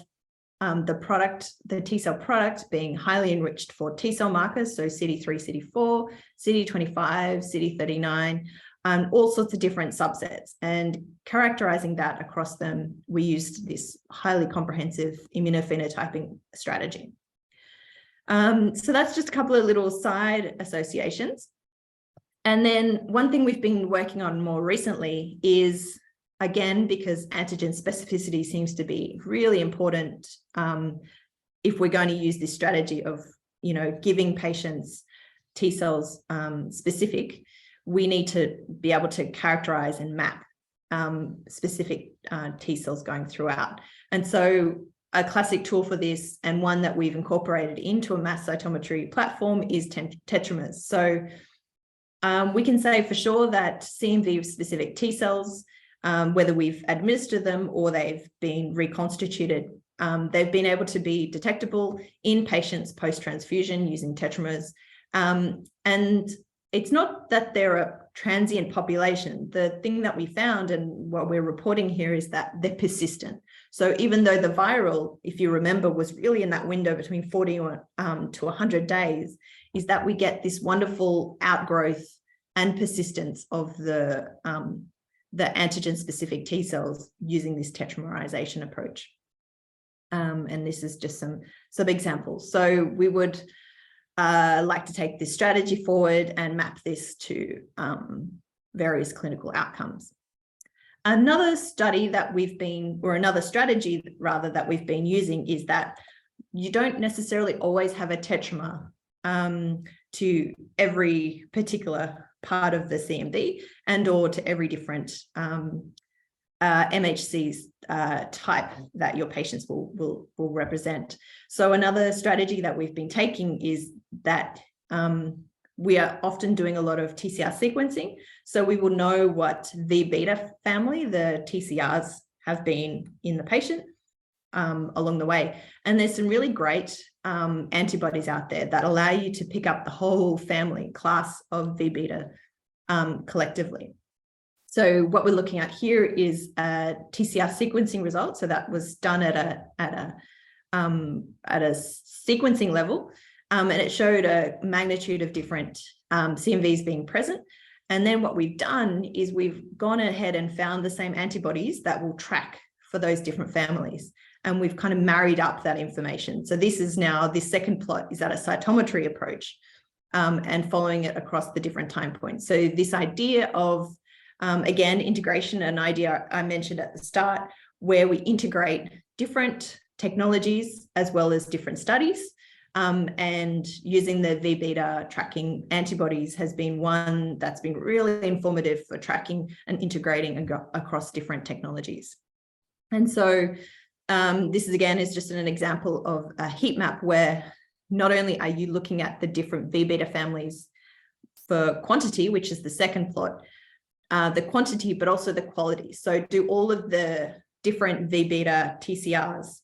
S3: the T cell product being highly enriched for T cell markers, so CD3, CD4, CD25, CD39, and all sorts of different subsets, and characterizing that across them, we used this highly comprehensive immunophenotyping strategy. So that's just a couple of little side associations. And then one thing we've been working on more recently is, again, because antigen specificity seems to be really important if we're going to use this strategy of, giving patients T cells specific, we need to be able to characterize and map specific T cells going throughout. And so a classic tool for this, and one that we've incorporated into a mass cytometry platform, is tetramers. So we can say for sure that CMV specific T cells, whether we've administered them or they've been reconstituted, they've been able to be detectable in patients post-transfusion using tetramers. And it's not that they're a transient population. The thing that we found, and what we're reporting here, is that they're persistent. So even though the viral, if you remember, was really in that window between 40 to 100 days, is that we get this wonderful outgrowth and persistence of the antigen-specific T cells using this tetramerization approach. And this is just some examples. So we would like to take this strategy forward and map this to various clinical outcomes. Another study that another strategy rather that we've been using is that you don't necessarily always have a tetramer to every particular part of the CMV and or to every different MHC's type that your patients will represent. So another strategy that we've been taking is that we are often doing a lot of TCR sequencing. So we will know what V beta family the TCRs have been in the patient along the way. And there's some really great antibodies out there that allow you to pick up the whole family class of V beta collectively. So what we're looking at here is a TCR sequencing result. So that was done at a sequencing level, and it showed a magnitude of different CMVs being present. And then what we've done is we've gone ahead and found the same antibodies that will track for those different families. And we've kind of married up that information. So this second plot is at a cytometry approach and following it across the different time points. So this idea of again, integration, an idea I mentioned at the start, where we integrate different technologies as well as different studies, and using the V beta tracking antibodies has been one that's been really informative for tracking and integrating across different technologies. And so this is just an example of a heat map where not only are you looking at the different V beta families for quantity, which is the second plot, the quantity, but also the quality. So do all of the different V beta TCRs,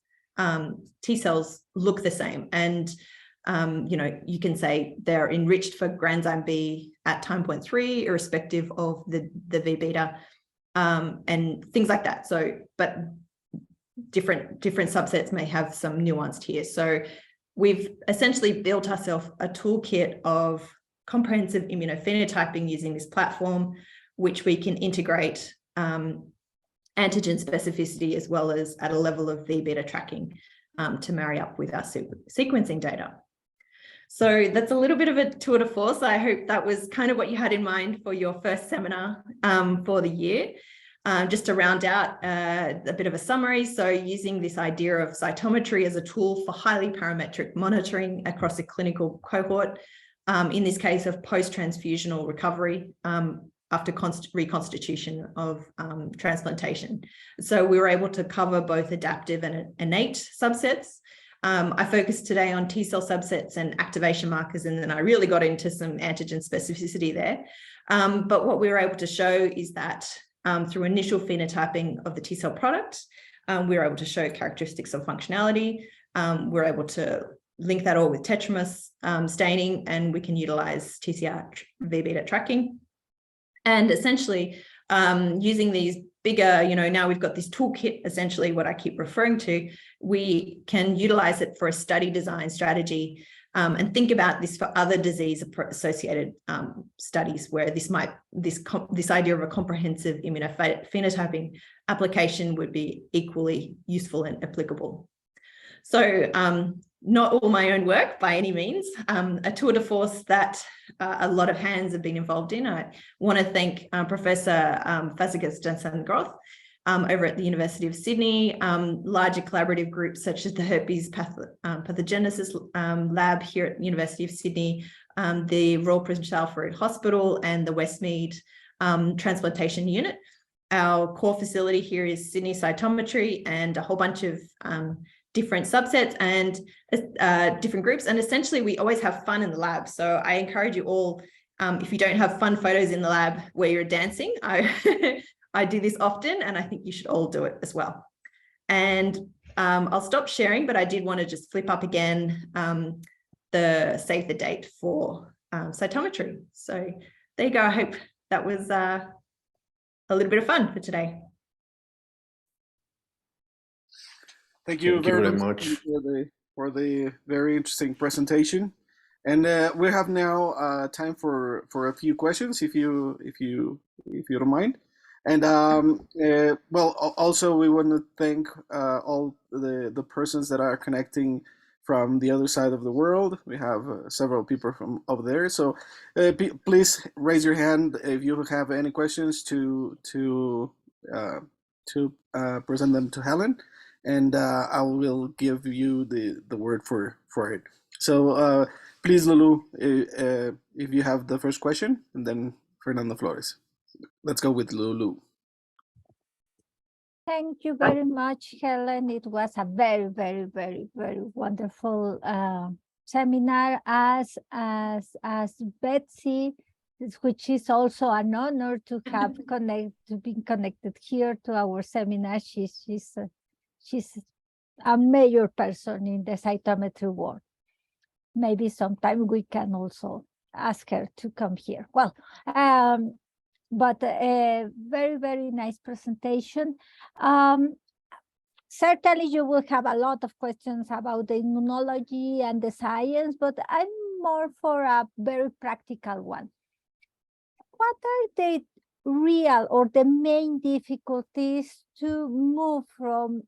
S3: T cells look the same? And, you can say they're enriched for granzyme B at time point 3, irrespective of the V beta, and things like that. So, but different subsets may have some nuanced here. So we've essentially built ourselves a toolkit of comprehensive immunophenotyping using this platform, which we can integrate antigen specificity as well as at a level of V beta tracking to marry up with our sequencing data. So that's a little bit of a tour de force. I hope that was kind of what you had in mind for your first seminar for the year. Just to round out a bit of a summary, so using this idea of cytometry as a tool for highly parametric monitoring across a clinical cohort, in this case of post-transfusional recovery after reconstitution of transplantation. So we were able to cover both adaptive and innate subsets. I focused today on T cell subsets and activation markers, and then I really got into some antigen specificity there. But what we were able to show is that through initial phenotyping of the T cell product, we were able to show characteristics of functionality. We're able to link that all with tetramers staining, and we can utilize TCR V-beta tracking. And essentially, using these bigger, now we've got this toolkit, essentially what I keep referring to, we can utilize it for a study design strategy and think about this for other disease associated studies where this idea of a comprehensive immunophenotyping application would be equally useful and applicable. So not all my own work by any means, a tour de force that a lot of hands have been involved in. I want to thank Professor Fazekas-Janssen-Groth over at the University of Sydney, larger collaborative groups such as the herpes pathogenesis lab here at the University of Sydney, the Royal Prince Alfred Hospital, and the Westmead Transplantation Unit. Our core facility here is Sydney Cytometry, and a whole bunch of different subsets and different groups. And essentially, we always have fun in the lab. So I encourage you all, if you don't have fun photos in the lab where you're dancing, I do this often, and I think you should all do it as well. And I'll stop sharing, but I did want to just flip up again the save the date for cytometry. So there you go. I hope that was a little bit of fun for today.
S4: Thank you very much for the very interesting presentation. And we have now time for a few questions, if you don't mind. And well, also we want to thank all the persons that are connecting from the other side of the world. We have several people from over there. So please raise your hand if you have any questions to present them to Helen, and I will give you the word for it. So please, Lulu, if you have the first question, and then Fernando Flores. Let's go with Lulu.
S2: Thank you very much, Helen. It was a very, very, very, very wonderful seminar. As Betsy, which is also an honor to have been connected here to our seminar. She's a major person in the cytometry world. Maybe sometime we can also ask her to come here. Well, but a very, very nice presentation. Certainly you will have a lot of questions about the immunology and the science, but I'm more for a very practical one. What are the real or the main difficulties to move from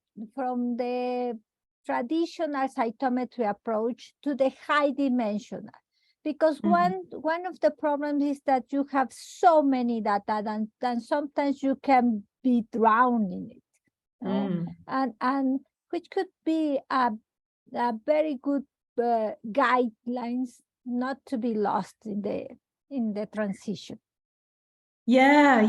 S2: the traditional cytometry approach to the high dimensional? Because one of the problems is that you have so many data and sometimes you can be drowned in it. And which could be a very good guidelines not to be lost in the transition.
S3: Yeah.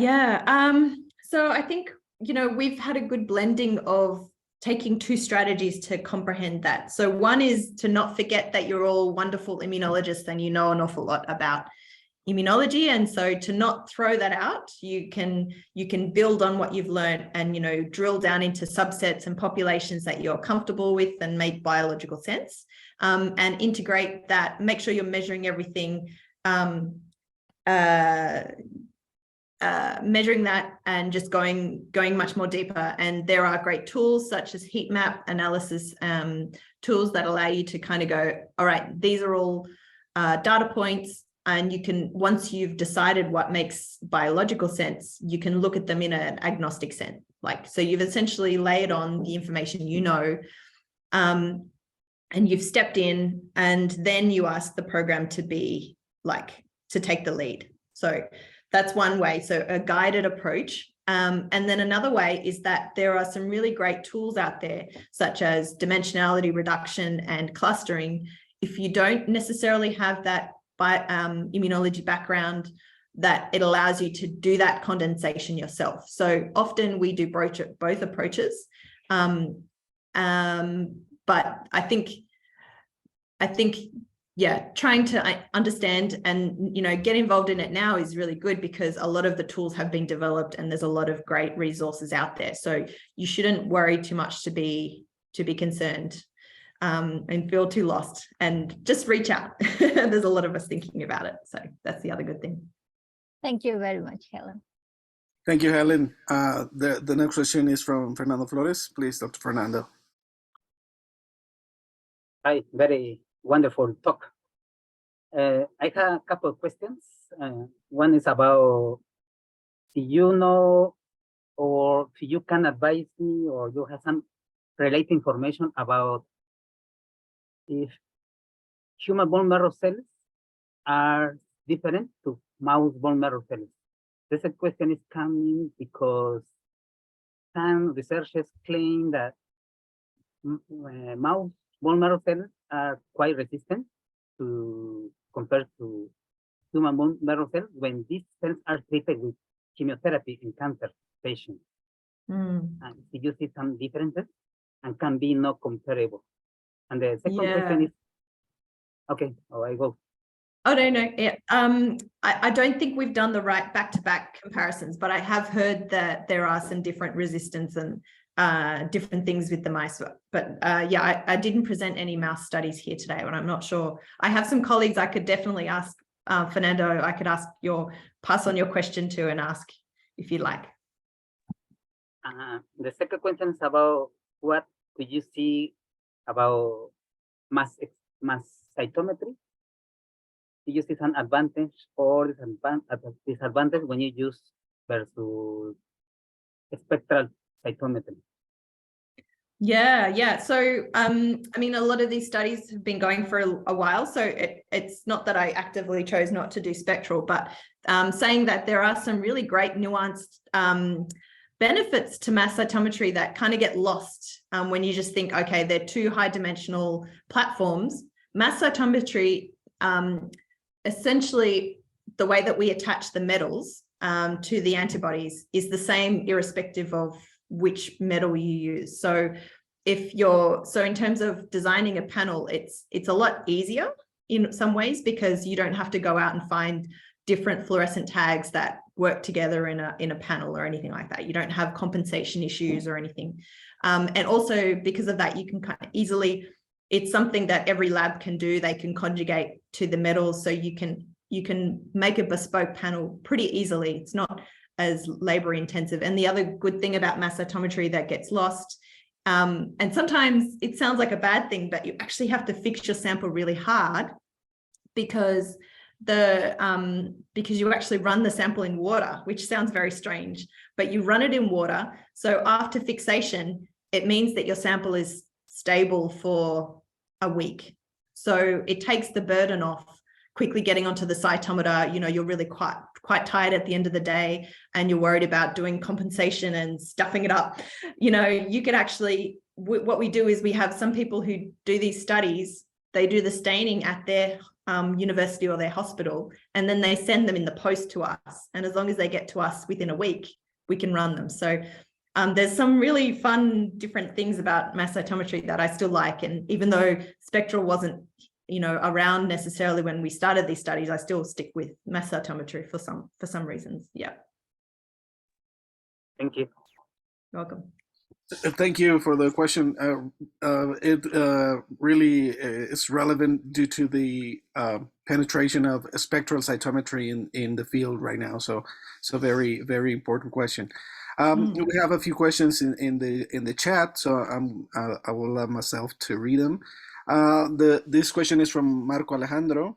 S3: So I think, we've had a good blending of taking two strategies to comprehend that. So one is to not forget that you're all wonderful immunologists and you know an awful lot about immunology. And so to not throw that out, you can build on what you've learned and, drill down into subsets and populations that you're comfortable with and make biological sense, and integrate that, make sure you're measuring everything, measuring that and just going much more deeper. And there are great tools such as heat map analysis tools that allow you to kind of go, all right, these are all data points, and you can, once you've decided what makes biological sense, you can look at them in an agnostic sense. So you've essentially layered on the information and you've stepped in, and then you ask the program to be to take the lead. So that's one way. So a guided approach And then another way is that there are some really great tools out there, such as dimensionality reduction and clustering. If you don't necessarily have that immunology background, that it allows you to do that condensation yourself. So often we do both approaches. But I think, yeah, trying to understand and, get involved in it now is really good, because a lot of the tools have been developed and there's a lot of great resources out there. So you shouldn't worry too much to be concerned and feel too lost, and just reach out. There's a lot of us thinking about it. So that's the other good thing.
S2: Thank you very much, Helen.
S4: Thank you, Helen. The next question is from Fernando Flores. Please, Dr. Fernando.
S5: Hi, very wonderful talk. I have a couple of questions. One is about, do you know, or if you can advise me, or you have some related information about if human bone marrow cells are different to mouse bone marrow cells. This question is coming because some researchers claim that mouse bone marrow cells are quite resistant to compared to human bone marrow cells when these cells are treated with chemotherapy in cancer patients. And did you see some differences and can be not comparable? And the second question is, okay, I go.
S3: Oh, no. Yeah. I don't think we've done the right back-to-back comparisons, but I have heard that there are some different resistance and different things with the mice. But yeah, I didn't present any mouse studies here today, and I'm not sure. I have some colleagues I could definitely ask. Fernando, I could pass on your question to and ask if you'd like.
S5: The second question is about what do you see about mass cytometry? Do you see some advantage or disadvantage when you use versus spectral cytometry?
S3: Yeah. So, I mean, a lot of these studies have been going for a while, so it's not that I actively chose not to do spectral, but saying that there are some really great nuanced benefits to mass cytometry that kind of get lost when you just think, okay, they're two high-dimensional platforms. Mass cytometry, essentially, the way that we attach the metals to the antibodies is the same irrespective of which metal you use. So in terms of designing a panel, it's a lot easier in some ways, because you don't have to go out and find different fluorescent tags that work together in a panel or anything like that. You don't have compensation issues or anything. And also because of that, you can kind of easily, it's something that every lab can do. They can conjugate to the metals, so you can make a bespoke panel pretty easily. It's not as labor intensive. And the other good thing about mass cytometry that gets lost, and sometimes it sounds like a bad thing, but you actually have to fix your sample really hard, because you actually run the sample in water, which sounds very strange, but you run it in water. So after fixation, it means that your sample is stable for a week. So it takes the burden off quickly getting onto the cytometer. You're really quite tired at the end of the day, and you're worried about doing compensation and stuffing it up. You could actually, what we do is we have some people who do these studies, they do the staining at their university or their hospital, and then they send them in the post to us. And as long as they get to us within a week, we can run them. So there's some really fun, different things about mass cytometry that I still like. And even though spectral wasn't, around necessarily when we started these studies, I still stick with mass cytometry for some reasons. Yeah.
S5: Thank you.
S3: You're welcome.
S4: Thank you for the question. It really is relevant due to the penetration of spectral cytometry in the field right now. So very, very important question. We have a few questions in the chat, so I will allow myself to read them. This question is from Marco Alejandro.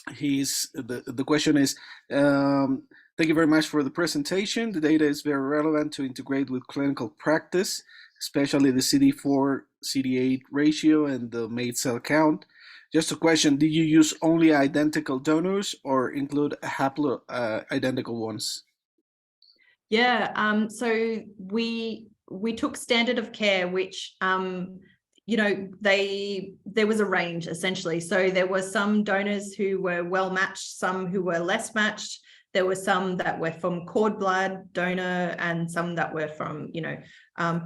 S4: The question is, thank you very much for the presentation. The data is very relevant to integrate with clinical practice, especially the CD4, CD8 ratio and the made cell count. Just a question, do you use only identical donors or include haplo identical ones?
S3: Yeah, so we took standard of care, which you know, there was a range essentially. So there were some donors who were well matched, some who were less matched. There were some that were from cord blood donor, and some that were from, you know,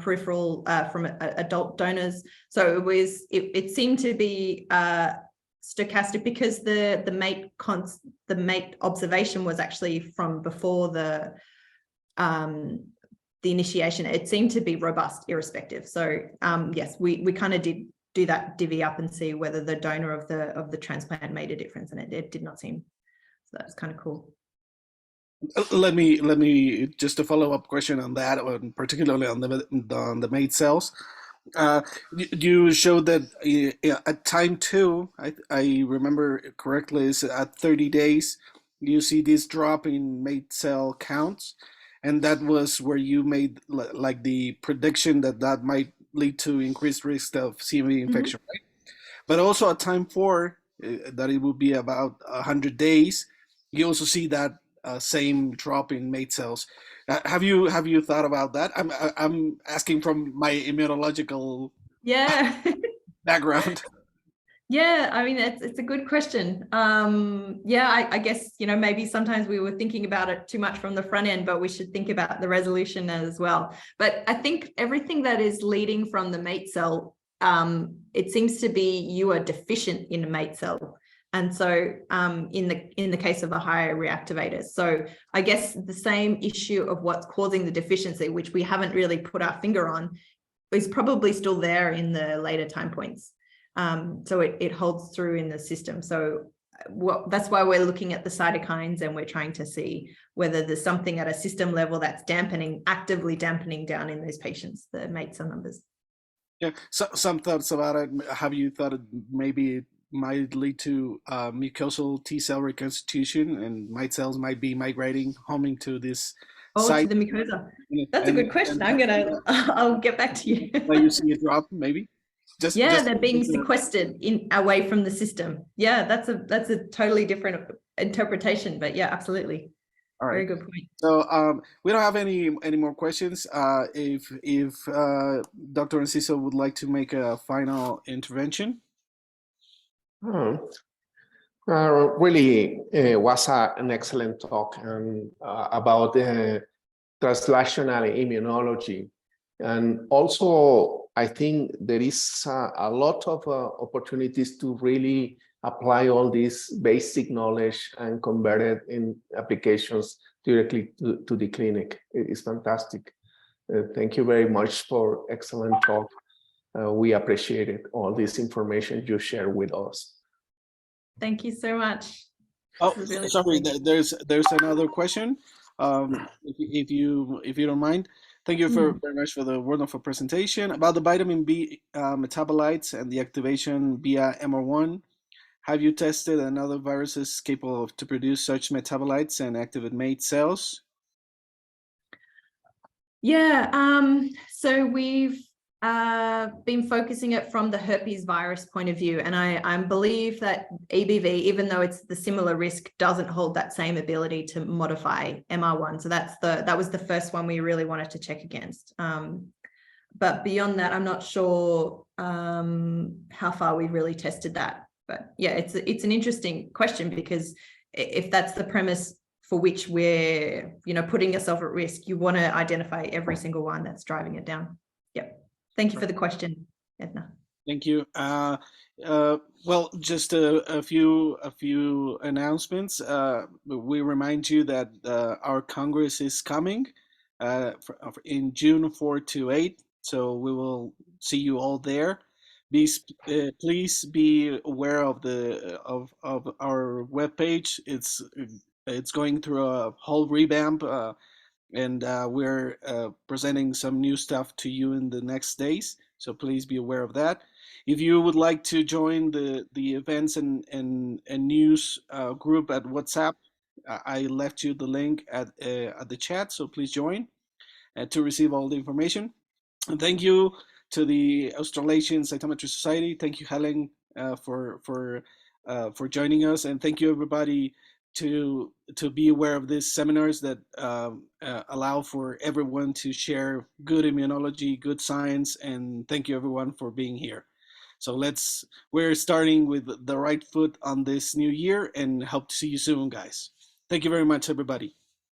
S3: peripheral from adult donors. So it seemed to be stochastic, because the mate observation was actually from before the initiation. It seemed to be robust irrespective. So yes, we kind of did do that divvy up and see whether the donor of the transplant made a difference, and it did not seem. So that's kind of cool.
S4: Let me just a follow-up question on that, particularly on the mate cells. You showed that at time 2, I remember correctly, is at 30 days, you see this drop in mate cell counts, and that was where you made like the prediction that might lead to increased risk of CMV infection, right? But also at time 4, that it would be about 100 days, you also see that same drop in mate cells. Have you thought about that? I'm asking from my immunological background.
S3: Yeah, I mean, it's a good question. Yeah, I guess, you know, maybe sometimes we were thinking about it too much from the front end, but we should think about the resolution as well. But I think everything that is leading from the mate cell, it seems to be you are deficient in a mate cell. And so in the case of a higher reactivators. So I guess the same issue of what's causing the deficiency, which we haven't really put our finger on, is probably still there in the later time points. So it holds through in the system. So that's why we're looking at the cytokines, and we're trying to see whether there's something at a system level that's actively dampening down in those patients, the mate cell numbers.
S4: Yeah, so some thoughts about it. Have you thought it maybe it might lead to mucosal T cell reconstitution, and mate cells might be migrating, homing to this site?
S3: To the mucosa. That's a good question. I'll get back to you.
S4: Where you see a drop, maybe?
S3: They're being sequestered away from the system. Yeah, that's a totally different interpretation, but yeah, absolutely. All right. Very good point.
S4: So we don't have any more questions. If Dr. Enciso would like to make a final intervention.
S1: Really was an excellent talk about translational immunology. And also, I think there is a lot of opportunities to really apply all this basic knowledge and convert it in applications directly to the clinic. It is fantastic. Thank you very much for excellent talk. We appreciated all this information you share with us.
S3: Thank you so much.
S4: Oh, really sorry. There's another question. If you don't mind. Thank you very much for the wonderful presentation about the vitamin B metabolites and the activation via MR1. Have you tested another viruses capable to produce such metabolites and activate mate cells?
S3: Yeah, so we've been focusing it from the herpes virus point of view, and I believe that EBV, even though it's the similar risk, doesn't hold that same ability to modify MR1. So that was the first one we really wanted to check against. But beyond that, I'm not sure how far we've really tested that. But yeah, it's an interesting question, because if that's the premise for which we're, you know, putting yourself at risk, you want to identify every single one that's driving it down. Yep. Thank you for the question, Edna.
S4: Thank you. Well, just a few announcements. We remind you that our Congress is coming in June 4 to 8. So we will see you all there. Please be aware of our webpage. It's going through a whole revamp, and we're presenting some new stuff to you in the next days. So please be aware of that. If you would like to join the events and news group at WhatsApp, I left you the link at the chat. So please join to receive all the information. And thank you to the Australasian Cytometry Society. Thank you, Helen, for joining us, and thank you everybody to be aware of these seminars that allow for everyone to share good immunology, good science, and thank you everyone for being here. So we're starting with the right foot on this new year, and hope to see you soon, guys. Thank you very much, everybody.